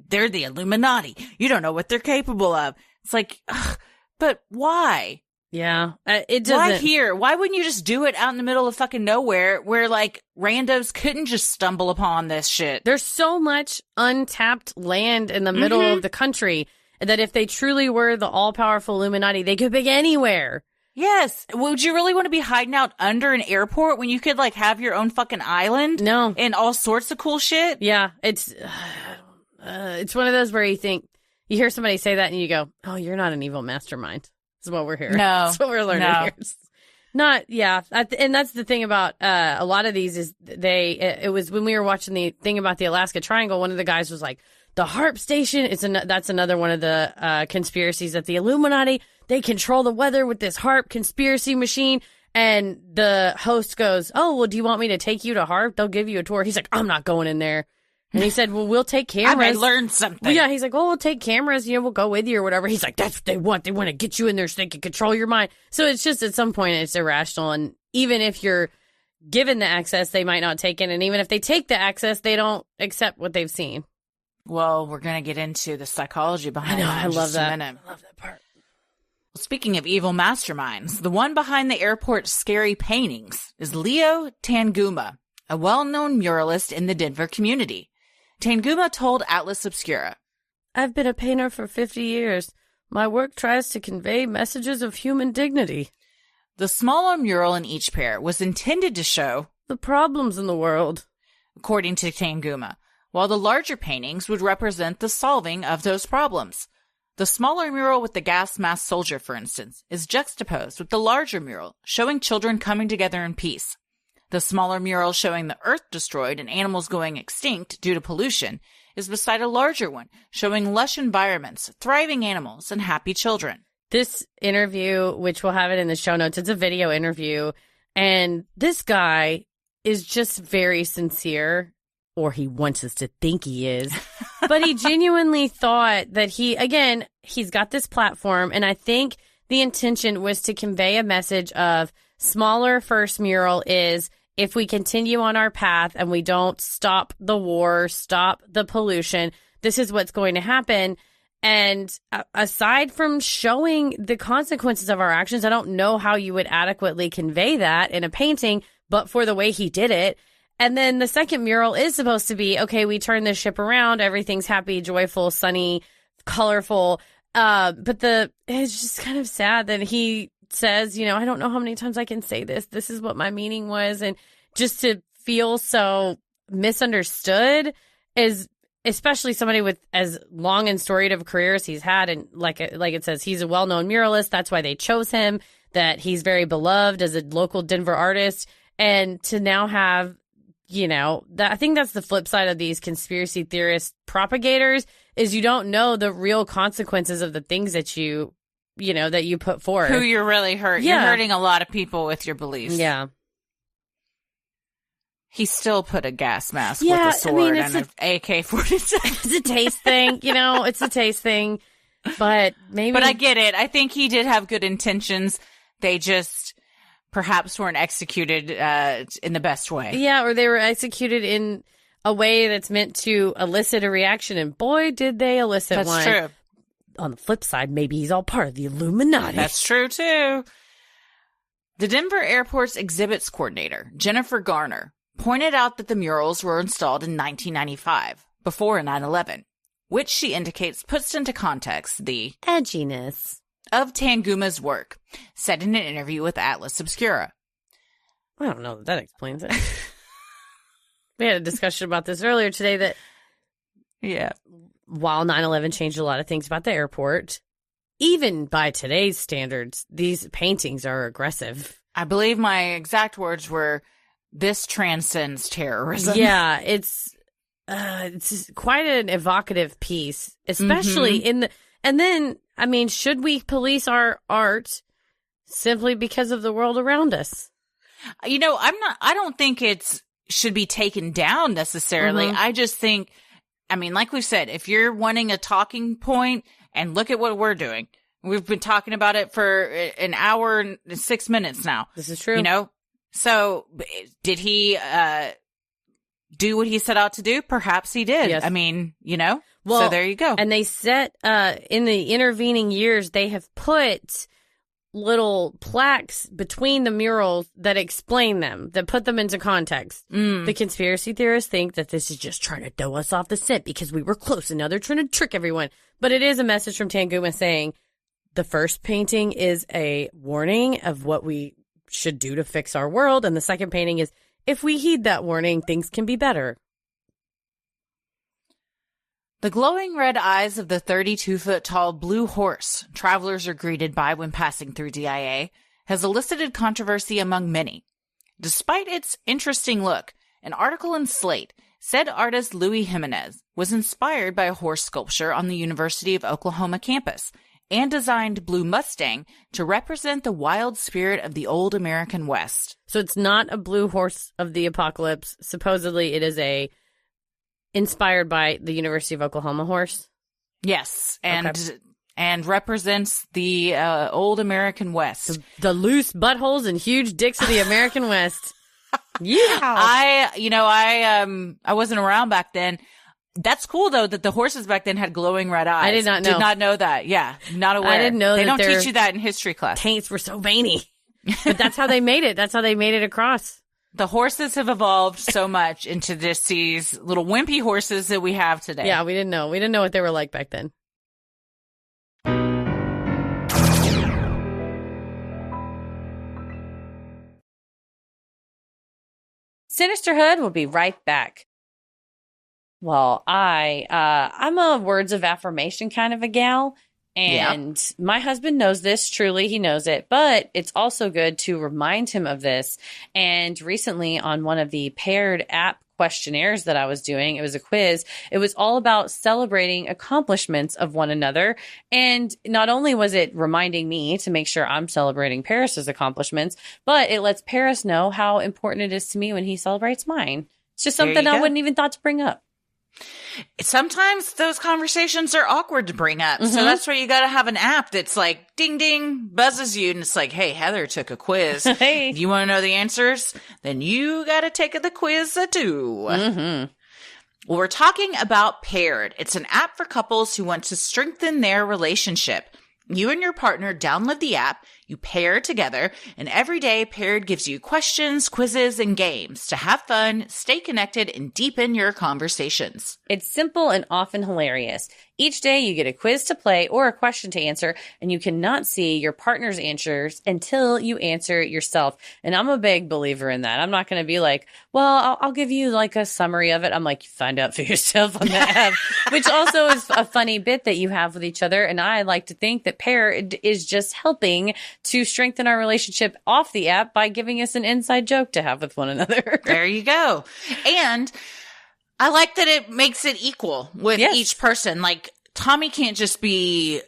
They're the Illuminati. You don't know what they're capable of. It's like, ugh, but why? Yeah. It doesn't. Why here? Why wouldn't you just do it out in the middle of fucking nowhere where like randos couldn't just stumble upon this shit? There's so much untapped land in the middle of the country that if they truly were the all-powerful Illuminati, they could be anywhere. Yes. Would you really want to be hiding out under an airport when you could like have your own fucking island? No. And all sorts of cool shit? Yeah. It's one of those where you hear somebody say that and you go, oh, you're not an evil mastermind. This is what we're here. No. That's what we're learning here. Not, yeah. And that's the thing about a lot of these is it was when we were watching the thing about the Alaska Triangle, one of the guys was like, the HARP station, that's another one of the conspiracies that the Illuminati, they control the weather with this HARP conspiracy machine. And the host goes, oh, well, do you want me to take you to HARP? They'll give you a tour. He's like, I'm not going in there. And he said, well, we'll take cameras. I may learn something. Well, yeah, he's like, well, we'll take cameras. We'll go with you or whatever. He's like, that's what they want. They want to get you in there so they can control your mind. So it's just at some point it's irrational. And even if you're given the access, they might not take it. And even if they take the access, they don't accept what they've seen. Well, we're going to get into the psychology behind it. I love that. I love that part. Well, speaking of evil masterminds, the one behind the airport's scary paintings is Leo Tanguma, a well-known muralist in the Denver community. Tanguma told Atlas Obscura, I've been a painter for 50 years. My work tries to convey messages of human dignity. The smaller mural in each pair was intended to show the problems in the world, according to Tanguma, while the larger paintings would represent the solving of those problems. The smaller mural with the gas mask soldier, for instance, is juxtaposed with the larger mural showing children coming together in peace. The smaller mural showing the earth destroyed and animals going extinct due to pollution is beside a larger one showing lush environments, thriving animals, and happy children. This interview, which we'll have it in the show notes, it's a video interview, and this guy is just very sincere, or he wants us to think he is, but he genuinely thought that he's got this platform, and I think the intention was to convey a message of smaller first mural is if we continue on our path and we don't stop the war, stop the pollution, this is what's going to happen. And aside from showing the consequences of our actions, I don't know how you would adequately convey that in a painting, but for the way he did it. And then the second mural is supposed to be, okay, we turn this ship around, everything's happy, joyful, sunny, colorful. But it's just kind of sad that he says, I don't know how many times I can say this. This is what my meaning was. And just to feel so misunderstood is, especially somebody with as long and storied of a career as he's had. And like it says, he's a well-known muralist. That's why they chose him, that he's very beloved as a local Denver artist. And to now have, I think that's the flip side of these conspiracy theorist propagators is you don't know the real consequences of the things that that you put forward. Who you're really hurting. Yeah. You're hurting a lot of people with your beliefs. Yeah. He still put a gas mask with a sword and an AK-47. It's a taste thing, it's a taste thing. But maybe. But I get it. I think he did have good intentions. They just perhaps weren't executed in the best way. Yeah, or they were executed in a way that's meant to elicit a reaction. And boy, did they elicit one. That's true. On the flip side, maybe he's all part of the Illuminati. That's true, too. The Denver Airport's exhibits coordinator, Jennifer Garner, pointed out that the murals were installed in 1995, before 9/11, which she indicates puts into context the edginess of Tanguma's work, said in an interview with Atlas Obscura. I don't know that explains it. We had a discussion about this earlier today that, while 9/11 changed a lot of things about the airport, even by today's standards, these paintings are aggressive. I believe my exact words were, "This transcends terrorism." Yeah, it's quite an evocative piece, especially in the. And then, I mean, should we police our art simply because of the world around us? You know, I don't think it's should be taken down necessarily. I just think, I mean, like we said, if you're wanting a talking point, and look at what we're doing. We've been talking about it for an hour and 6 minutes now. This is true. You know? So did he do what he set out to do? Perhaps he did. Yes. I mean, you know? Well, so there you go. And they set, in the intervening years, they have put little plaques between the murals that explain them, that put them into context. The conspiracy theorists think that this is just trying to throw us off the scent because we were close and now they're trying to trick everyone. But it is a message from Tanguma saying the first painting is a warning of what we should do to fix our world. And the second painting is, if we heed that warning, things can be better. The glowing red eyes of the 32-foot-tall blue horse travelers are greeted by when passing through DIA has elicited controversy among many. Despite its interesting look, an article in Slate said artist Louis Jimenez was inspired by a horse sculpture on the University of Oklahoma campus and designed Blue Mustang to represent the wild spirit of the old American West. So it's not a blue horse of the apocalypse. Supposedly it is inspired by the University of Oklahoma horse? Yes, and represents the old American West. The loose buttholes and huge dicks of the American West. Yeah. I wasn't around back then. That's cool, though, that the horses back then had glowing red eyes. I did not know. Did not know that. Yeah, not aware. I didn't know they that don't teach you that in history class. Taints were so veiny. But that's how they made it. That's how they made it across. The horses have evolved so much into these little wimpy horses that we have today. Yeah, we didn't know. We didn't know what they were like back then. Sinisterhood will be right back. Well, I'm a words of affirmation kind of a gal. And my husband knows this, truly, he knows it, but it's also good to remind him of this. And recently on one of the paired app questionnaires that I was doing, it was a quiz. It was all about celebrating accomplishments of one another. And not only was it reminding me to make sure I'm celebrating Paris's accomplishments, but it lets Paris know how important it is to me when he celebrates mine. It's just something I wouldn't even thought to bring up. Sometimes those conversations are awkward to bring up. So that's why you got to have an app that's like, ding, ding, buzzes you. And it's like, hey, Heather took a quiz. Hey. You want to know the answers? Then you got to take the quiz too. Well, we're talking about Paired. It's an app for couples who want to strengthen their relationship. You and your partner download the app, you pair together, and every day Paired gives you questions, quizzes, and games to have fun, stay connected, and deepen your conversations. It's simple and often hilarious. Each day you get a quiz to play or a question to answer, and you cannot see your partner's answers until you answer it yourself. And I'm a big believer in that. I'm not going to be like, well, I'll give you like a summary of it. I'm like, find out for yourself on the app, which also is a funny bit that you have with each other. And I like to think that Pair is just helping to strengthen our relationship off the app by giving us an inside joke to have with one another. There you go. And I like that it makes it equal with each person. Like, Tommy can't just be,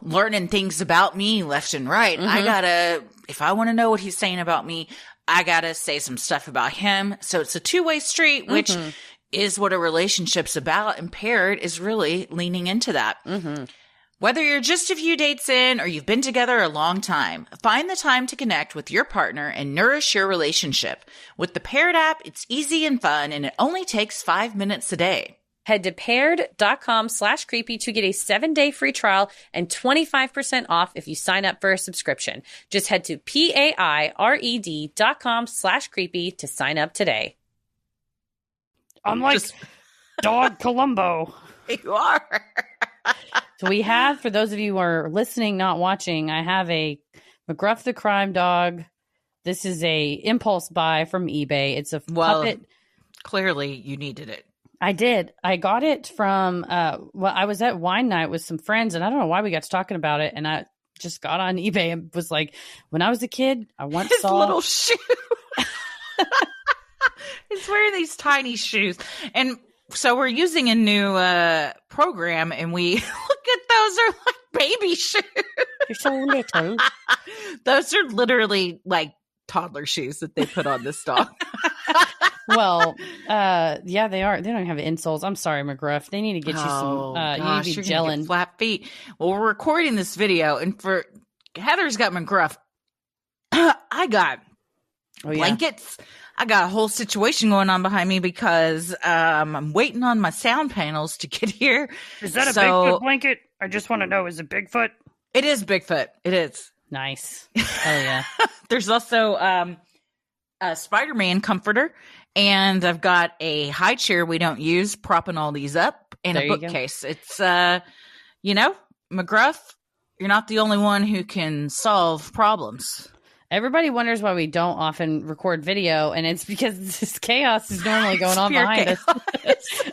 learning things about me left and right. If I want to know what he's saying about me, I gotta say some stuff about him. So it's a two-way street, which is what a relationship's about. And Paired is really leaning into that. Whether you're just a few dates in or you've been together a long time, find the time to connect with your partner and nourish your relationship. With the Paired app, it's easy and fun, and it only takes 5 minutes a day. Head to paired.com/creepy to get a 7-day free trial and 25% off if you sign up for a subscription. Just head to paired.com/creepy to sign up today. I'm like Dog Columbo. You are. So we have, for those of you who are listening, not watching, I have a McGruff the Crime Dog. This is a impulse buy from eBay. It's a puppet. Clearly you needed it. I did. I got it from, I was at wine night with some friends, and I don't know why we got to talking about it, and I just got on eBay and was like, when I was a kid, I once His saw... little shoe. He's wearing these tiny shoes. And so we're using a new program, and we look at those are like baby shoes. You're so little. Those are literally like toddler shoes that they put on this dog. Well, yeah, they are. They don't have insoles. I'm sorry, McGruff. They need to get you some. You need to be gelling. Flat feet. Well, we're recording this video, and for Heather's got McGruff. I got blankets. I got a whole situation going on behind me because I'm waiting on my sound panels to get here. Is that a Bigfoot blanket? I just want to know, is it Bigfoot? It is Bigfoot. It is. Nice. Hell yeah. There's also a Spider-Man comforter, and I've got a high chair we don't use, propping all these up, and a bookcase. It's, McGruff, you're not the only one who can solve problems. Everybody wonders why we don't often record video, and it's because this chaos is normally going on behind us.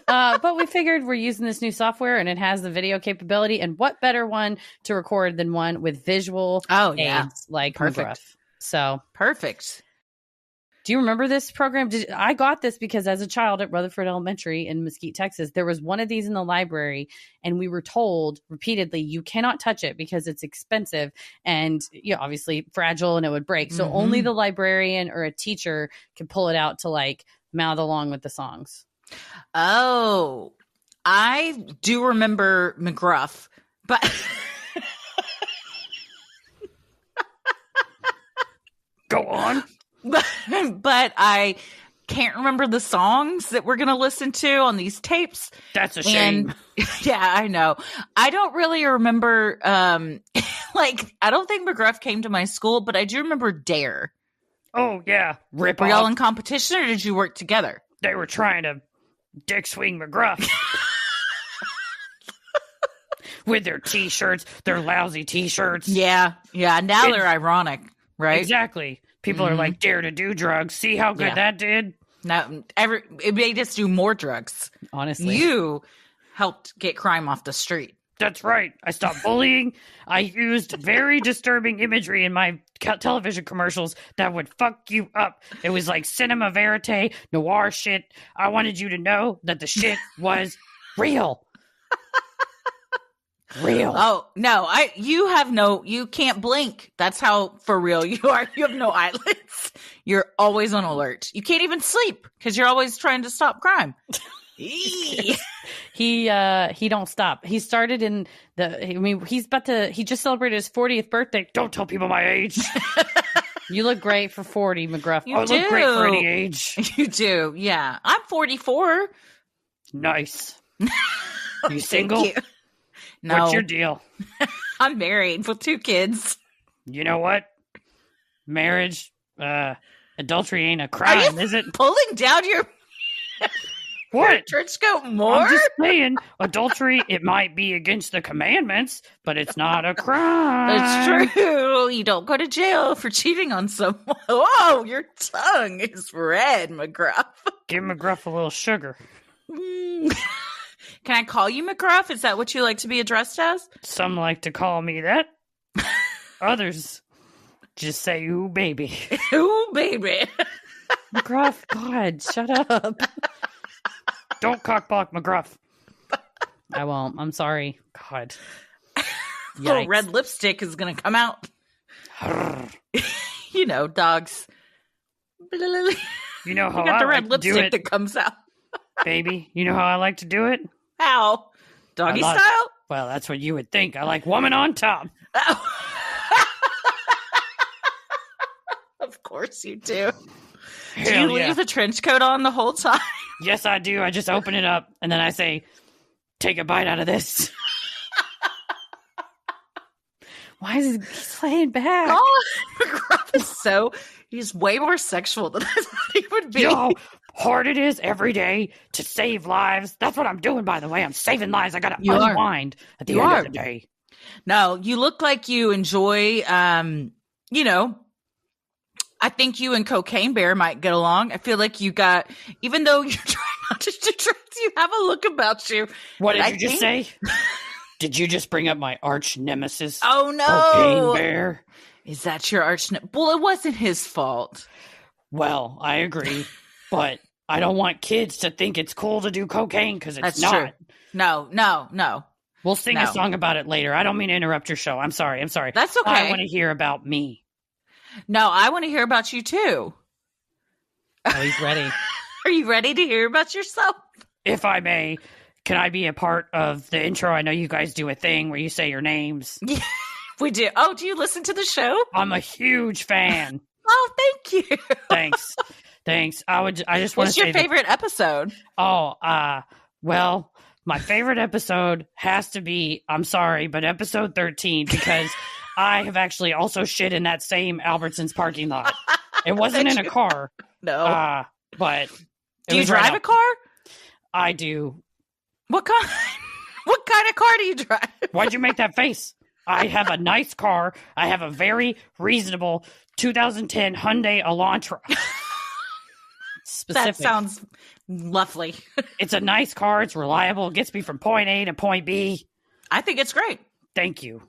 But we figured we're using this new software, and it has the video capability, and what better one to record than one with visual aids like McGruff. So perfect. Do you remember this program? I got this because as a child at Rutherford Elementary in Mesquite, Texas, there was one of these in the library, and we were told repeatedly, you cannot touch it because it's expensive and obviously fragile and it would break. So only the librarian or a teacher can pull it out to like mouth along with the songs. Oh, I do remember McGruff, but go on. But I can't remember the songs that we're going to listen to on these tapes. That's a shame. Yeah, I know. I don't really remember, I don't think McGruff came to my school, but I do remember Dare. Oh, yeah. Were y'all in competition, or did you work together? They were trying to dick swing McGruff. With their T-shirts, their lousy T-shirts. Yeah. Now they're ironic, right? Exactly. People are like, dare to do drugs. See how good that did? No, it made us do more drugs. Honestly. You helped get crime off the street. That's right. I stopped bullying. I used very disturbing imagery in my television commercials that would fuck you up. It was like cinema verite, noir shit. I wanted you to know that the shit was real. Real. Oh, no, you can't blink. That's how for real you are. You have no eyelids. You're always on alert. You can't even sleep because you're always trying to stop crime. He don't stop. He started in he just celebrated his 40th birthday. Don't tell people my age. You look great for 40, McGruff. I look great for any age. You do. Yeah. I'm 44. Nice. You single? You. No. What's your deal? I'm married with 2 kids. You know what? Marriage, adultery ain't a crime, is it? Pulling down your what? Trench coat more? I'm just saying, adultery, it might be against the commandments, but it's not a crime. It's true. You don't go to jail for cheating on someone. Whoa, your tongue is red, McGruff. Give McGruff a little sugar. Can I call you McGruff? Is that what you like to be addressed as? Some like to call me that. Others just say, ooh, baby. Ooh, baby. McGruff, God, shut up. Don't cockblock McGruff. I won't. I'm sorry. God. Little red lipstick is going to come out. Dogs. You know how you got I the red like lipstick to do it, that comes out. Baby, you know how I like to do it? How? Doggy style? Well, that's what you would think. I like woman on top. Oh. Of course you do. Do you leave the trench coat on the whole time? Yes, I do. I just open it up and then I say, take a bite out of this. Why is he laying back? Oh, McGruff is he's way more sexual than I thought he would be. You know how hard it is every day to save lives? That's what I'm doing, by the way. I'm saving lives. I got to unwind at the end of the day. No, you look like you enjoy, I think you and Cocaine Bear might get along. I feel like you got, even though you're trying not to do drugs, you have a look about you. What did you just say? Did you just bring up my arch nemesis? Oh, no. Cocaine Bear. Is that your arch nemesis? Well, it wasn't his fault. Well, I agree. But I don't want kids to think it's cool to do cocaine because it's That's not. true. No. We'll sing a song about it later. I don't mean to interrupt your show. I'm sorry. That's okay. I want to hear about me. No, I want to hear about you too. Oh, he's ready. Are you ready to hear about yourself? If I may, can I be a part of the intro? I know you guys do a thing where you say your names. Yeah, we do. Oh, do you listen to the show? I'm a huge fan. Oh, thank you. Thanks. I just want to say. What's your favorite episode? Well, my favorite episode has to be, I'm sorry, but episode 13, because I have actually also shit in that same Albertsons parking lot. It wasn't in a car. No. But do you drive a car? I do. What kind of car do you drive? Why'd you make that face? I have a nice car. I have a very reasonable 2010 Hyundai Elantra. That sounds lovely. It's a nice car. It's reliable. It gets me from point A to point B. I think it's great. Thank you.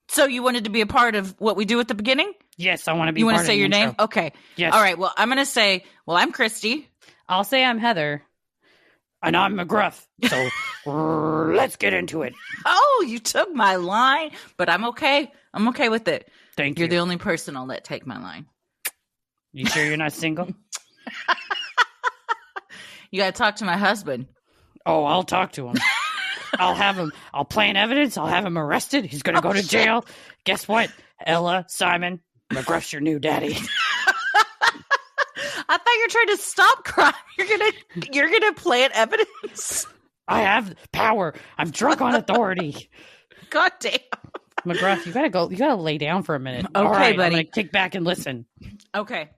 So you wanted to be a part of what we do at the beginning? Yes, I want to be. You want to say your name? Okay. Yes. All right. Well, I'm going to say, I'm Christy. I'll say I'm Heather. And I'm McGruff. So let's get into it. Oh, you took my line, but I'm okay. I'm okay with it. Thank you. You're the only person I'll let take my line. You sure you're not single? You got to talk to my husband. Oh, I'll talk to him. I'll plant evidence. I'll have him arrested. He's going to go to jail. Guess what? Ella, Simon, McGruff's your new daddy. I thought you were trying to stop crime. You're gonna plant evidence. I have power. I'm drunk on authority. God damn. McGruff, you gotta go. You gotta lay down for a minute. Okay, right, buddy. I'm gonna kick back and listen. Okay.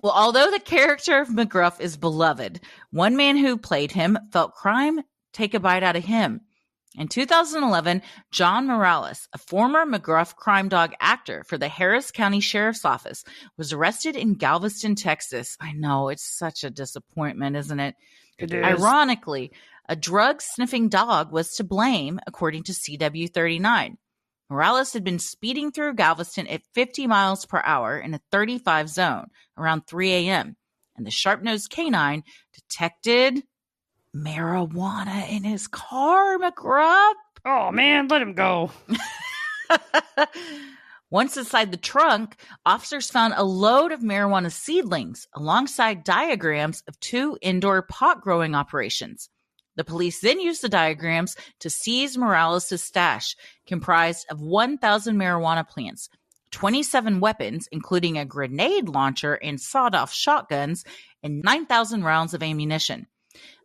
Well, although the character of McGruff is beloved, one man who played him felt crime take a bite out of him. In 2011, John Morales, a former McGruff Crime Dog actor for the Harris County Sheriff's Office, was arrested in Galveston, Texas. I know, it's such a disappointment, isn't it? It is. Ironically, a drug-sniffing dog was to blame, according to CW39. Morales had been speeding through Galveston at 50 miles per hour in a 35 zone around 3 a.m., and the sharp-nosed canine detected marijuana in his car, McGruff. Oh, man, let him go. Once inside the trunk, officers found a load of marijuana seedlings alongside diagrams of 2 indoor pot growing operations. The police then used the diagrams to seize Morales' stash, comprised of 1,000 marijuana plants, 27 weapons, including a grenade launcher and sawed-off shotguns, and 9,000 rounds of ammunition.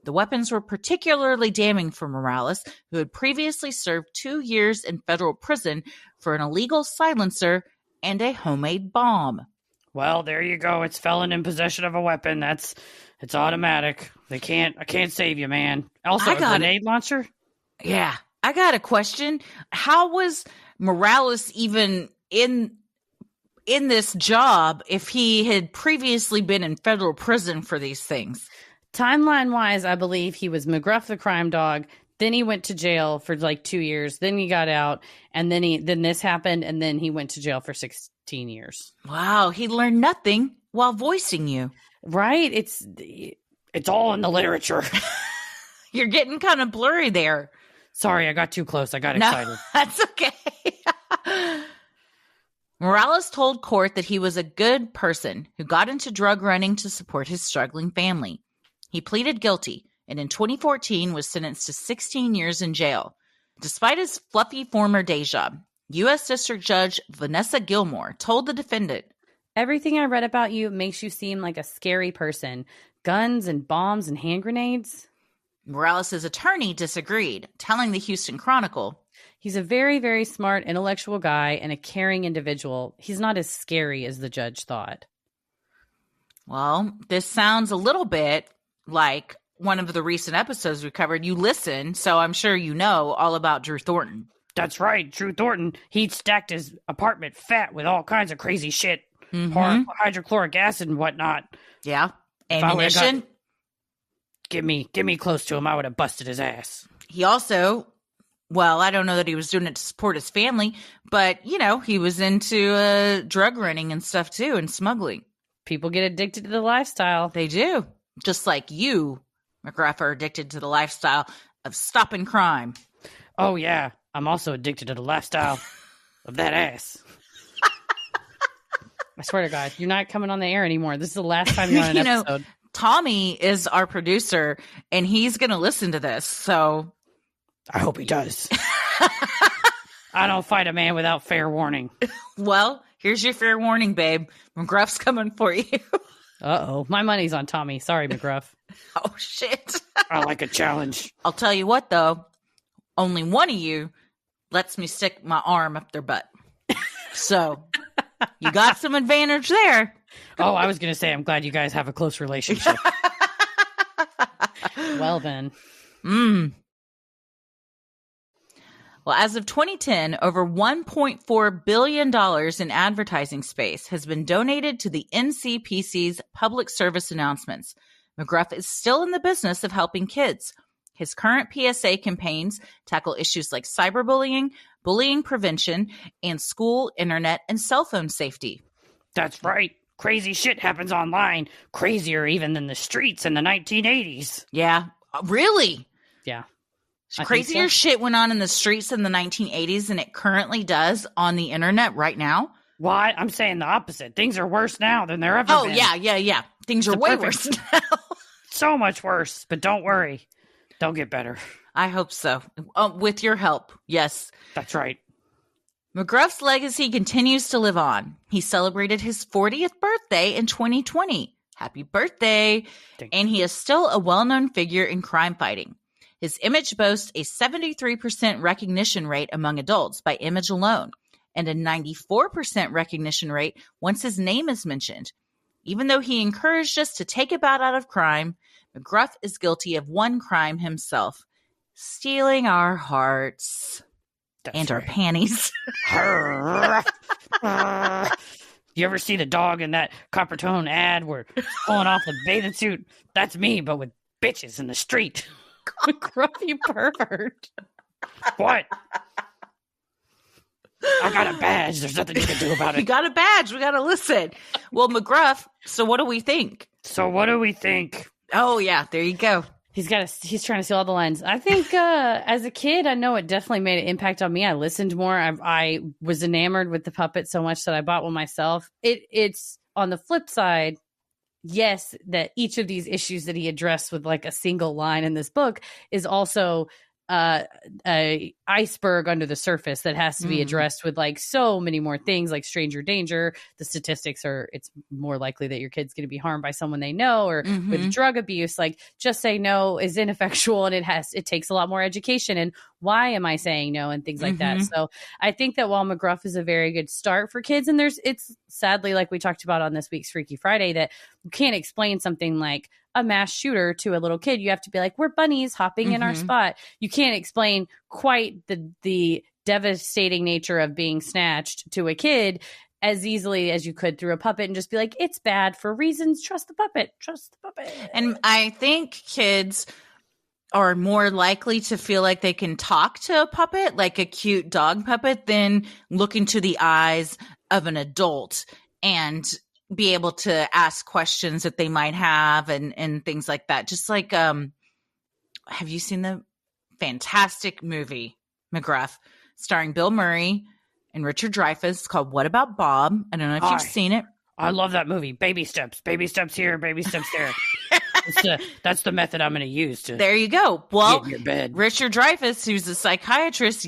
The weapons were particularly damning for Morales, who had previously served 2 years in federal prison for an illegal silencer and a homemade bomb. Well, there you go. It's felon in possession of a weapon. It's automatic. I can't save you, man. Also, a grenade launcher? Yeah. I got a question. How was Morales even in this job if he had previously been in federal prison for these things? Timeline-wise, I believe he was McGruff the Crime Dog. Then he went to jail for like 2 years. Then he got out, and then this happened, and then he went to jail for 16 years. Wow, he learned nothing while voicing you. Right? It's all in the literature. You're getting kind of blurry there. Sorry, I got too close. I got excited. That's okay. Morales told court that he was a good person who got into drug running to support his struggling family. He pleaded guilty and in 2014 was sentenced to 16 years in jail. Despite his fluffy former day job, U.S. District Judge Vanessa Gilmore told the defendant, "Everything I read about you makes you seem like a scary person. Guns and bombs and hand grenades." Morales' attorney disagreed, telling the Houston Chronicle, "He's a very, very smart, intellectual guy and a caring individual. He's not as scary as the judge thought." Well, this sounds a little bit like one of the recent episodes we covered. You listen, so I'm sure you know all about Drew Thornton. That's right, Drew Thornton. He stacked his apartment fat with all kinds of crazy shit. Hydrochloric acid and whatnot. Yeah. Ammunition. Get me close to him. I would have busted his ass. He also, well, I don't know that he was doing it to support his family, but, you know, he was into drug running and stuff too, and smuggling. People get addicted to the lifestyle. They do. Just like you, McGruff, are addicted to the lifestyle of stopping crime. Oh, yeah. I'm also addicted to the lifestyle of that ass. I swear to God, you're not coming on the air anymore. This is the last time you're on an episode. Tommy is our producer, and he's going to listen to this, so. I hope he does. I don't fight a man without fair warning. Well, here's your fair warning, babe. McGruff's coming for you. Uh-oh. My money's on Tommy. Sorry, McGruff. Oh, shit. I like a challenge. I'll tell you what, though. Only one of you lets me stick my arm up their butt. So, you got some advantage there. Oh, I was going to say, I'm glad you guys have a close relationship. Well, then. Well, as of 2010, over $1.4 billion in advertising space has been donated to the NCPC's public service announcements. McGruff is still in the business of helping kids. His current PSA campaigns tackle issues like cyberbullying, bullying prevention, and school, internet, and cell phone safety. That's right. Crazy shit happens online. Crazier even than the streets in the 1980s. Yeah. Really? Yeah. Crazier shit went on in the streets in the 1980s than it currently does on the internet right now. Why? I'm saying the opposite. Things are worse now than they're ever been. Oh, yeah. Things are way worse now. So much worse, but don't worry. They'll get better. I hope so. With your help. Yes. That's right. McGruff's legacy continues to live on. He celebrated his 40th birthday in 2020. Happy birthday. And he is still a well-known figure in crime fighting. His image boasts a 73% recognition rate among adults by image alone, and a 94% recognition rate once his name is mentioned. Even though he encouraged us to take a bout out of crime, McGruff is guilty of one crime himself, stealing our hearts. And our panties. You ever see the dog in that Copper Tone ad where pulling off the bathing suit? That's me, but with bitches in the street. McGruff, you pervert. What? I got a badge. There's nothing you can do about it. You got a badge. We got to listen. Well, McGruff, so what do we think? Oh, yeah. There you go. He's trying to steal all the lines. I think as a kid, I know it definitely made an impact on me. I listened more. I was enamored with the puppet so much that I bought one myself. It's on the flip side. Yes, that each of these issues that he addressed with like a single line in this book is also a iceberg under the surface that has to be addressed with like so many more things, like stranger danger. The statistics are it's more likely that your kid's going to be harmed by someone they know, or with drug abuse, like just say no is ineffectual, and it takes a lot more education, and why am I saying no, and things like that. So I think that while McGruff is a very good start for kids, and it's sadly, like we talked about on this week's Freaky Friday, that you can't explain something like a mass shooter to a little kid. You have to be like, we're bunnies hopping in our spot. You can't explain quite the devastating nature of being snatched to a kid as easily as you could through a puppet, and just be like, it's bad for reasons. Trust the puppet. And I think kids are more likely to feel like they can talk to a puppet, like a cute dog puppet, than look into the eyes of an adult and be able to ask questions that they might have and things like that. Just like, have you seen the fantastic movie McGruff starring Bill Murray and Richard Dreyfuss called What About Bob? I don't know if you've seen it. I love that movie. Baby steps here, baby steps there. That's the method I'm going to use to. There you go. Well, get in your bed. Richard Dreyfuss, who's a psychiatrist,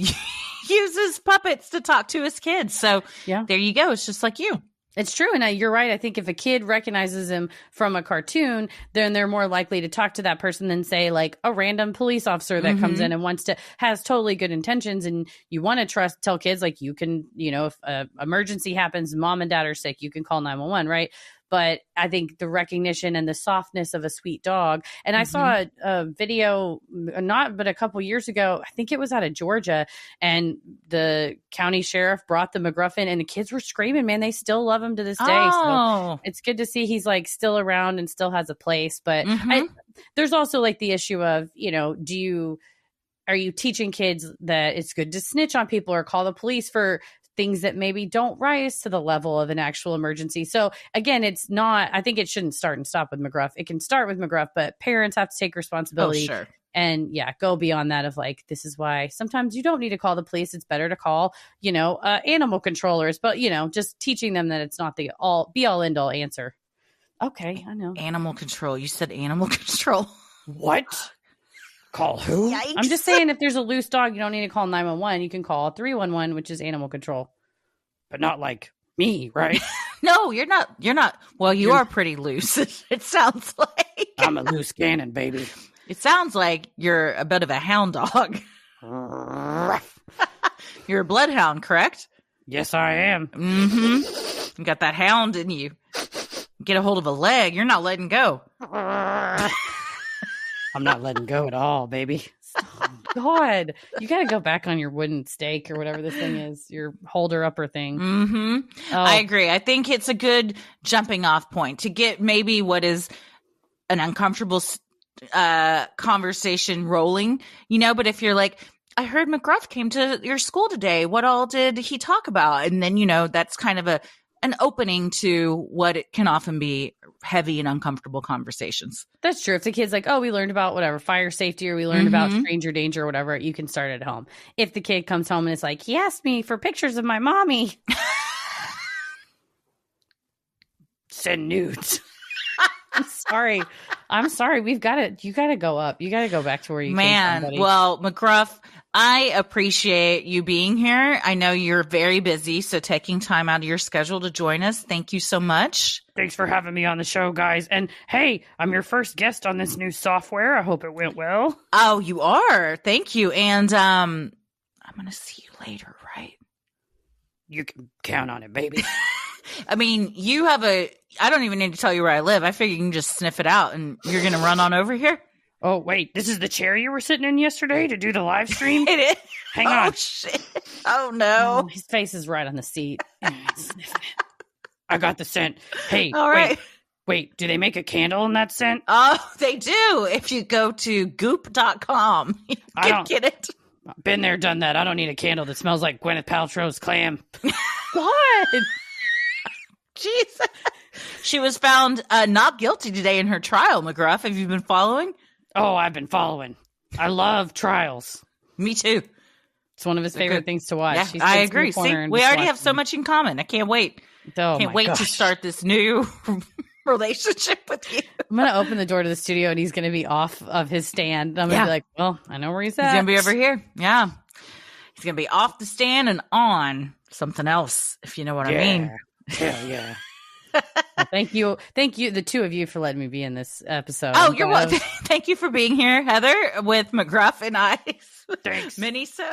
uses puppets to talk to his kids. So Yeah. there you go. It's just like you. It's true. And you're right. I think if a kid recognizes him from a cartoon, then they're more likely to talk to that person than, say, like a random police officer that comes in and has totally good intentions. And you want to tell kids, like, you can, if an emergency happens, mom and dad are sick, you can call 911, right? But I think the recognition and the softness of a sweet dog. And I saw a video, but a couple years ago, I think it was out of Georgia, and the county sheriff brought the McGruff in, and the kids were screaming, man, they still love him to this day. So it's good to see he's like still around and still has a place. But there's also like the issue of, are you teaching kids that it's good to snitch on people or call the police for things that maybe don't rise to the level of an actual emergency? So again, I think it shouldn't start and stop with McGruff. It can start with McGruff, but parents have to take responsibility. Oh, sure. And go beyond that of like, this is why sometimes you don't need to call the police. It's better to call, animal controllers, but just teaching them that it's not the be all end all answer. Okay. I know. Animal control. You said animal control. What? Call who? Yikes. I'm just saying, if there's a loose dog, you don't need to call 911. You can call 311, which is animal control. But not like me, right? No, you're not. Well, you are pretty loose. It sounds like. I'm a loose cannon, baby. It sounds like you're a bit of a hound dog. You're a bloodhound, correct? Yes, I am. Mm-hmm. You got that hound in you. Get a hold of a leg, you're not letting go. I'm not letting go at all, baby. God, you got to go back on your wooden stake or whatever this thing is, your holder upper thing. Mm-hmm. Oh. I agree. I think it's a good jumping off point to get maybe what is an uncomfortable conversation rolling, but if you're like, I heard McGruff came to your school today, what all did he talk about? And then, that's kind of an opening to what it can often be heavy and uncomfortable conversations. That's true. If the kid's like, oh, we learned about whatever, fire safety, or we learned about stranger danger or whatever, you can start at home. If the kid comes home and it's like, he asked me for pictures of my mommy. Send nudes. I'm sorry. You got to go up. You got to go back to where you came from, buddy. Well, McGruff, I appreciate you being here. I know you're very busy, so taking time out of your schedule to join us. Thank you so much. Thanks for having me on the show, guys. And hey, I'm your first guest on this new software. I hope it went well. Oh, you are. Thank you. And I'm going to see you later, right? You can count on it, baby. I mean, I don't even need to tell you where I live. I figure you can just sniff it out and you're going to run on over here. Oh, wait, this is the chair you were sitting in yesterday to do the live stream? It is. Hang on. Oh, shit. Oh, no. His face is right on the seat. I got the scent. Hey, all right. Wait, do they make a candle in that scent? Oh, they do. If you go to goop.com, you can get it. Been there, done that. I don't need a candle that smells like Gwyneth Paltrow's clam. What? Jesus. She was found not guilty today in her trial, McGruff. Have you been following? Oh, I've been following. I love trials. Me too. It's one of his favorite things to watch. Yeah, I agree. See, we already have so much in common. I can't wait. Can't wait to start this new relationship with you. I'm going to open the door to the studio and he's going to be off of his stand. I'm going to be like, well, I know where he's at. He's going to be over here. Yeah. He's going to be off the stand and on something else, if you know what I mean. Hell yeah. Well, thank you, the two of you, for letting me be in this episode. Oh, you're welcome. Thank you for being here, Heather, with McGruff and I. Thanks. Mini-so.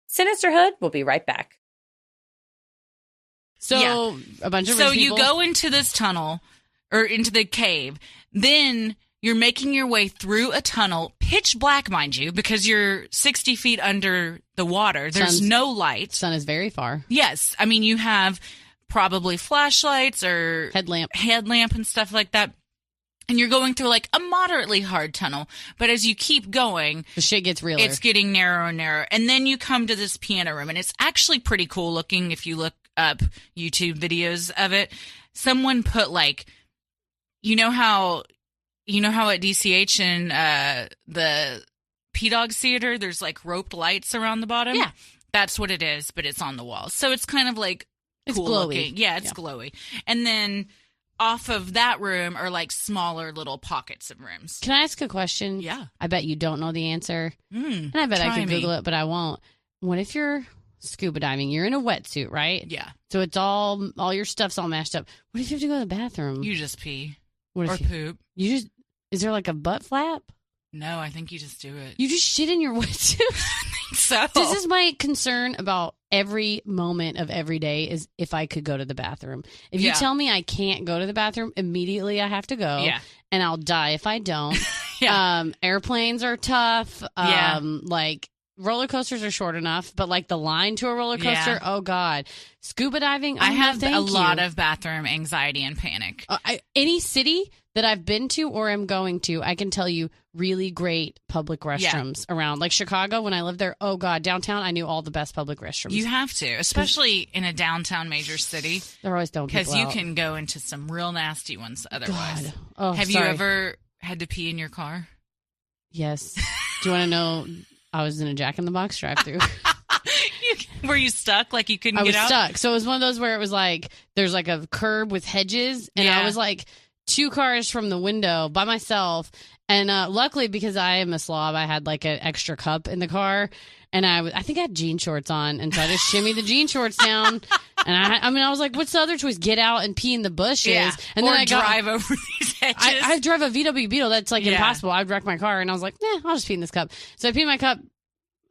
Sinisterhood. We'll be right back. So a bunch of you go into this tunnel or into the cave, then you're making your way through a tunnel, pitch black, mind you, because you're 60 feet under the water. There's no light. Sun is very far. Yes. I mean, you have probably flashlights or headlamp and stuff like that. And you're going through like a moderately hard tunnel. But as you keep going, the shit gets realer. It's getting narrower and narrower. And then you come to this piano room, and it's actually pretty cool looking if you look up YouTube videos of it. Someone put like, you know how at DCH and the P-Dog Theater, there's like roped lights around the bottom? Yeah. That's what it is, but it's on the wall. So it's kind of like cool glowy. Looking. Yeah, it's glowy. And then off of that room are like smaller little pockets of rooms. Can I ask a question? Yeah. I bet you don't know the answer. And I bet I could Google it, but I won't. What if you're scuba diving? You're in a wetsuit, right? Yeah. So it's all your stuff's all mashed up. What if you have to go to the bathroom? You just pee. What or if poop. Is there like a butt flap? No, I think you just do it. You just shit in your wetsuit? So this is my concern about every moment of every day is if I could go to the bathroom. If you tell me I can't go to the bathroom, immediately I have to go. Yeah. And I'll die if I don't. Yeah. Airplanes are tough. Like roller coasters are short enough, but like the line to a roller coaster, oh God. Scuba diving, I have a lot of bathroom anxiety and panic. Any city that I've been to or am going to, I can tell you really great public restrooms around. Like Chicago, when I lived there, oh God, downtown, I knew all the best public restrooms. You have to, especially in a downtown major city. They're always don't people because you can go into some real nasty ones otherwise. God. Oh, have you ever had to pee in your car? Yes. Do you want to know? I was in a Jack in the Box drive-thru. Were you stuck? Like you couldn't get out? I was stuck. So it was one of those where it was like, there's like a curb with hedges, and I was like 2 cars from the window by myself. And luckily, because I am a slob, I had like an extra cup in the car. And I think I had jean shorts on. And so I just shimmied the jean shorts down. And I was like, what's the other choice? Get out and pee in the bushes. Yeah. And then I drive over these hedges. I drive a VW Beetle. That's like impossible. I'd wreck my car. And I was like, I'll just pee in this cup. So I peed in my cup.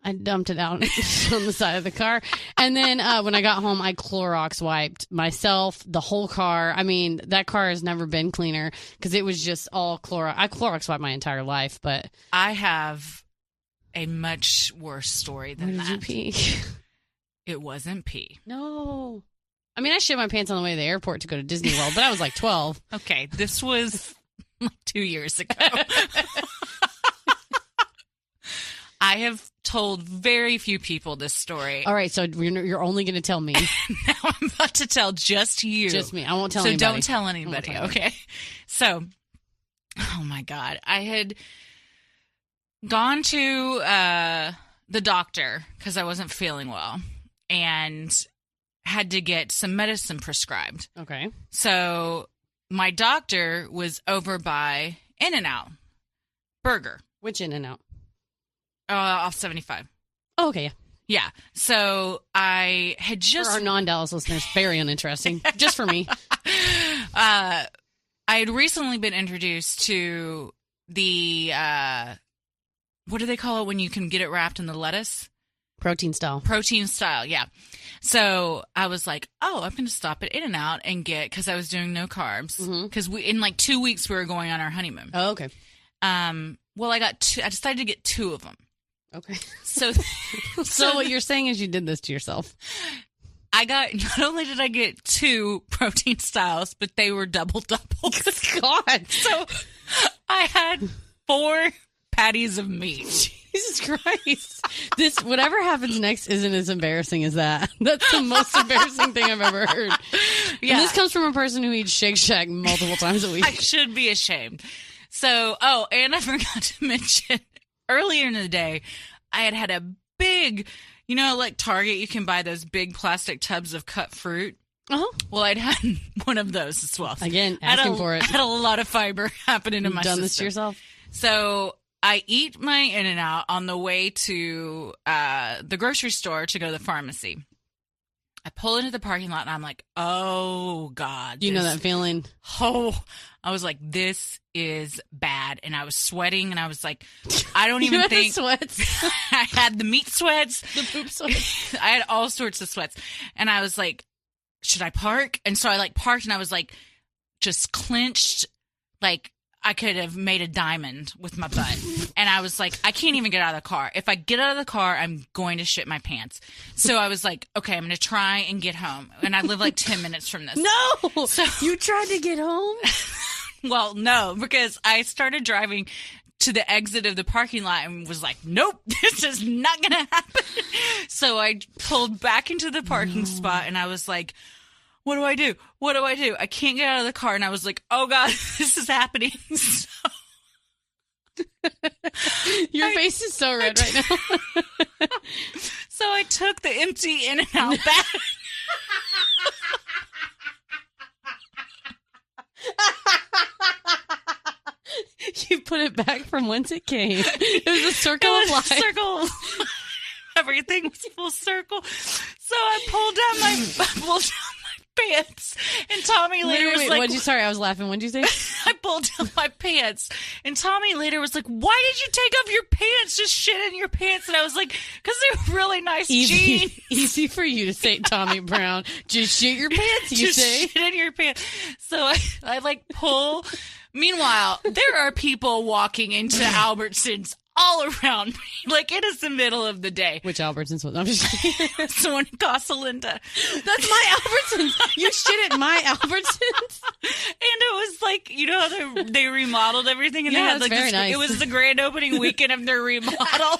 I dumped it out on the side of the car. And then when I got home, I Clorox wiped myself, the whole car. I mean, that car has never been cleaner because it was just all Clorox. I Clorox wiped my entire life, but I have a much worse story than that. Where did you pee? It wasn't pee. No. I mean, I shit my pants on the way to the airport to go to Disney World, but I was like 12. Okay, this was like 2 years ago. I have told very few people this story. All right, so you're only going to tell me. Now I'm about to tell just you. Just me. I won't tell anybody. So don't tell anybody, okay? So, oh my God. I had gone to the doctor because I wasn't feeling well and had to get some medicine prescribed. Okay. So my doctor was over by In-N-Out Burger. Which In-N-Out? Off 75. Oh, okay, yeah. Yeah. So I had just... For our non-Dallas listeners, very uninteresting. Just for me. I had recently been introduced to the... what do they call it when you can get it wrapped in the lettuce? Protein style. Protein style, yeah. So I was like, oh, I'm going to stop at In-N-Out and get... Because I was doing no carbs. Because in like 2 weeks, we were going on our honeymoon. Oh, okay. Well, I decided to get 2 of them. Okay. So what you're saying is you did this to yourself. Not only did I get 2 protein styles, but they were double. God. So I had 4 patties of meat. Jesus Christ. This, whatever happens next isn't as embarrassing as that. That's the most embarrassing thing I've ever heard. Yeah. And this comes from a person who eats Shake Shack multiple times a week. I should be ashamed. So, and I forgot to mention, earlier in the day, I had a big, like Target, you can buy those big plastic tubs of cut fruit. Uh-huh. Well, I'd had one of those as well. Again, asking for it. I had a lot of fiber happening in my system. Done this to yourself? So I eat my In-N-Out on the way to the grocery store to go to the pharmacy. I pull into the parking lot and I'm like, oh God. You know that feeling? Oh, I was like, this is bad. And I was sweating and I was like, I don't even think. Sweats. I had the meat sweats. The poop sweats. I had all sorts of sweats. And I was like, should I park? And so I parked and I was like, just clenched, like I could have made a diamond with my butt. And I was like, I can't even get out of the car. If I get out of the car, I'm going to shit my pants. So I was like, okay, I'm going to try and get home. And I live like 10 minutes from this. No! So you tried to get home? Well, no, because I started driving to the exit of the parking lot and was like, nope, this is not going to happen. So I pulled back into the parking spot and I was like, what do I do? What do I do? I can't get out of the car. And I was like, oh God, this is happening. Your face is so red right now. So I took the empty In-N-Out bag. put it back from whence it came. It was a circle of life. Circle. Everything was full circle. So I pulled down my pants, and Tommy later was like, sorry, I was laughing. What'd you say? I pulled down my pants, and Tommy later was like, why did you take off your pants? Just shit in your pants. And I was like, because they're really nice jeans. Easy for you to say, Tommy Brown. Just shit your pants, you just say. Shit in your pants. So I like pull. Meanwhile, there are people walking into Albertsons all around me. Like, it is the middle of the day. Which Albertsons was? I'm just kidding. Someone in Casalinda. That's my Albertsons. You shit at my Albertsons? And it was like, you know how they remodeled everything? And yeah, they had like very nice. It was the grand opening weekend of their remodel.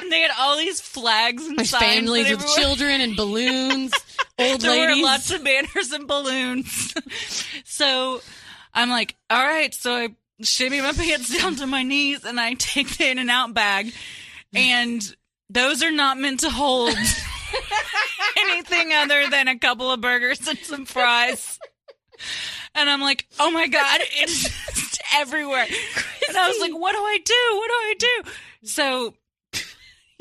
And they had all these flags and signs. Families with children and balloons, old there ladies. There were lots of banners and balloons. So I'm like, all right. So I shimmy my pants down to my knees, and I take the In-N-Out bag, and those are not meant to hold anything other than a couple of burgers and some fries. And I'm like, oh my God, it's just everywhere. Christy. And I was like, what do I do? What do I do? So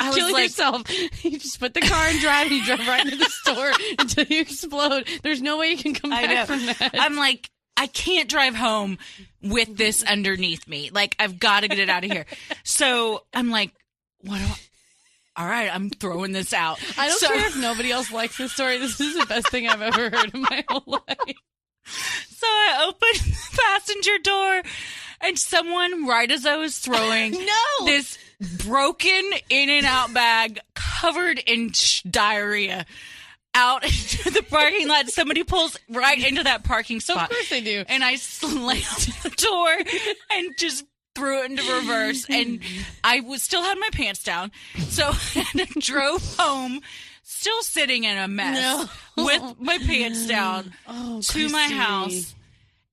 I kill was like, yourself. You just put the car in drive, and you drive right into the store until you explode. There's no way you can come back from that. I'm like, I can't drive home with this underneath me. Like, I've got to get it out of here. So I'm like, all right, I'm throwing this out. I don't care if nobody else likes this story. This is the best thing I've ever heard in my whole life. So I opened the passenger door, and someone, right as I was throwing this broken In-N-Out bag covered in diarrhea out into the parking lot. Somebody pulls right into that parking spot. Of course they do. And I slammed the door and just threw it into reverse. And I still had my pants down. So I drove home, still sitting in a mess with my pants down to my house,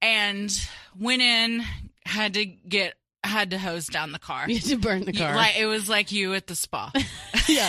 and went in, had to hose down the car. You had to burn the car. Like, it was like you at the spa. Yeah.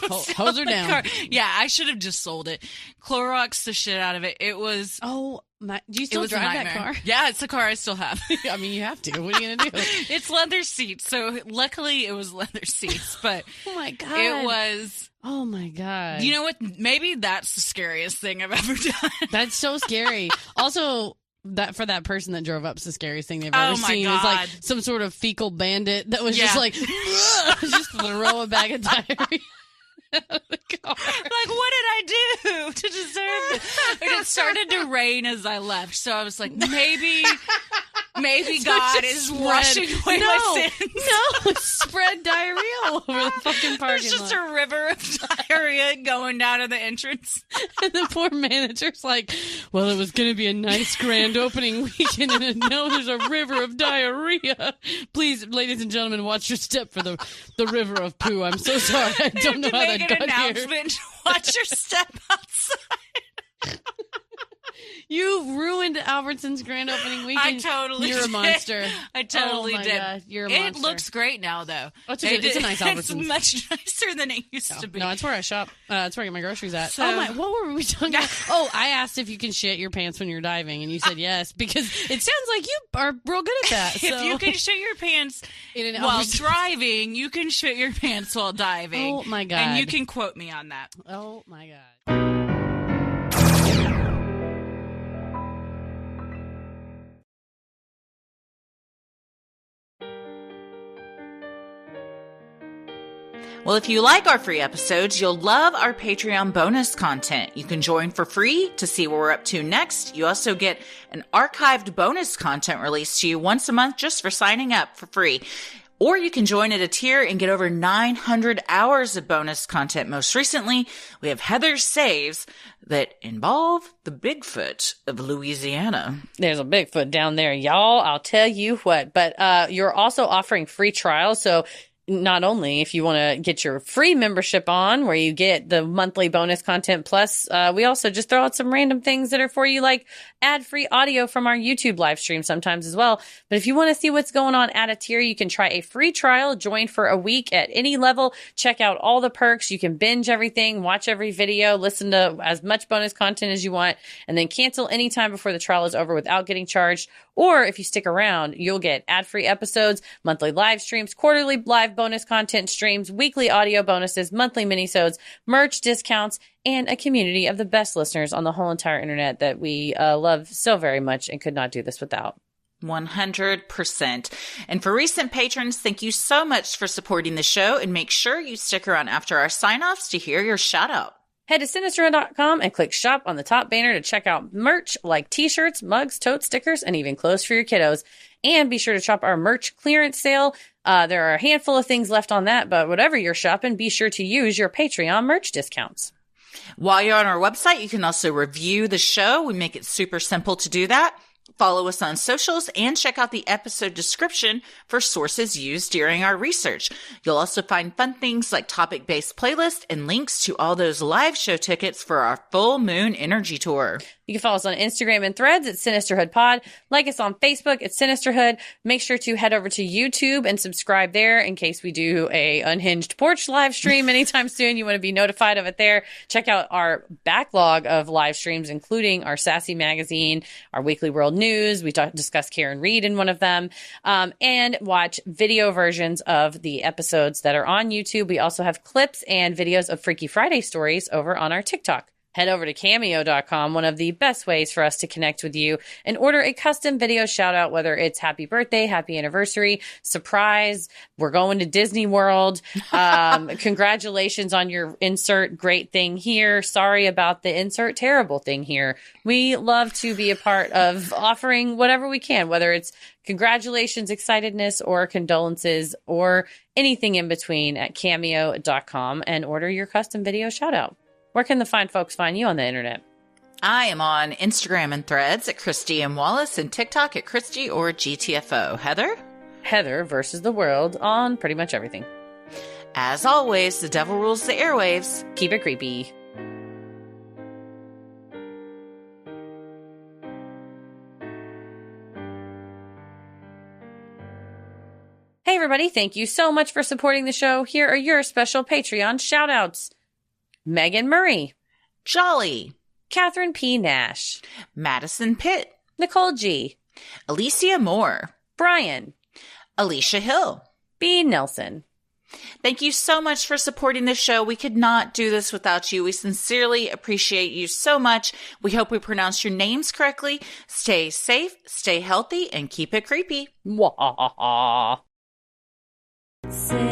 Hose her down. Car. Yeah, I should have just sold it. Clorox the shit out of it. It was... Oh, my... Do you still drive that car? Yeah, it's a car I still have. I mean, you have to. What are you going to do? It's leather seats. So luckily it was leather seats, but... Oh, my God. It was... Oh, my God. You know what? Maybe that's the scariest thing I've ever done. That's so scary. Also... That for that person that drove up's the scariest thing they've ever seen. God. It's like some sort of fecal bandit that was just like just throw a bag of diarrhea out of the car. Like, what did I do to deserve this? And it started to rain as I left, so I was like, maybe God is washing away my sins. No, spread diarrhea all over the fucking parking lot. There's just a river of diarrhea going down to the entrance. And the poor manager's like, well, it was going to be a nice grand opening weekend, and now there's a river of diarrhea. Please, ladies and gentlemen, watch your step for the river of poo. I'm so sorry. I don't know how that got here. Make an announcement. Watch your step outside. You ruined Albertson's grand opening weekend. I totally You're a monster. I totally did. God, you're a monster. It looks great now, though. Oh, it's a nice Albertson's. It's much nicer than it used to be. No, it's where I shop. It's where I get my groceries at. So, what were we talking about? Oh, I asked if you can shit your pants when you're diving, and you said yes, because it sounds like you are real good at that. If you can shit your pants while driving, you can shit your pants while diving. Oh, my God. And you can quote me on that. Oh, my God. Well, if you like our free episodes, you'll love our Patreon bonus content. You can join for free to see what we're up to next. You also get an archived bonus content released to you once a month just for signing up for free. Or you can join at a tier and get over 900 hours of bonus content. Most recently, we have Heather's Saves that involve the Bigfoot of Louisiana. There's a Bigfoot down there, y'all. I'll tell you what. But you're also offering free trials, so not only if you want to get your free membership on, where you get the monthly bonus content, plus we also just throw out some random things that are for you, like ad-free audio from our YouTube live stream sometimes as well. But if you want to see what's going on at a tier, you can try a free trial, join for a week at any level, check out all the perks. You can binge everything, watch every video, listen to as much bonus content as you want, and then cancel anytime before the trial is over without getting charged. Or if you stick around, you'll get ad-free episodes, monthly live streams, quarterly live bonus content streams, weekly audio bonuses, monthly minisodes, merch discounts, and a community of the best listeners on the whole entire internet that we love so very much and could not do this without. 100%. And for recent patrons, thank you so much for supporting the show, and make sure you stick around after our sign-offs to hear your shout-out. Head to Sinisterhood.com and click shop on the top banner to check out merch like t-shirts, mugs, totes, stickers, and even clothes for your kiddos. And be sure to shop our merch clearance sale. There are a handful of things left on that, but whatever you're shopping, be sure to use your Patreon merch discounts. While you're on our website, you can also review the show. We make it super simple to do that. Follow us on socials and check out the episode description for sources used during our research. You'll also find fun things like topic-based playlists and links to all those live show tickets for our Full Moon Energy Tour. You can follow us on Instagram and Threads at Sinisterhood Pod. Like us on Facebook at Sinisterhood. Make sure to head over to YouTube and subscribe there in case we do a Unhinged Porch live stream anytime soon. You want to be notified of it there. Check out our backlog of live streams, including our Sassy magazine, our Weekly World News. We discussed Karen Reed in one of them. And watch video versions of the episodes that are on YouTube. We also have clips and videos of Freaky Friday stories over on our TikTok. Head over to Cameo.com, one of the best ways for us to connect with you, and order a custom video shout out, whether it's happy birthday, happy anniversary, surprise, we're going to Disney World, congratulations on your insert great thing here, sorry about the insert terrible thing here. We love to be a part of offering whatever we can, whether it's congratulations, excitedness, or condolences, or anything in between at Cameo.com, and order your custom video shout out. Where can the fine folks find you on the internet? I am on Instagram and Threads at Christy M. Wallace and TikTok at Christy or GTFO. Heather? Heather versus the world on pretty much everything. As always, the devil rules the airwaves. Keep it creepy. Hey everybody, thank you so much for supporting the show. Here are your special Patreon shout-outs. Megan Murray, Jolly, Catherine P. Nash, Madison Pitt, Nicole G, Alicia Moore, Brian, Alicia Hill, B. Nelson. Thank you so much for supporting the show. We could not do this without you. We sincerely appreciate you so much. We hope we pronounced your names correctly. Stay safe, stay healthy, and keep it creepy. Wah. Say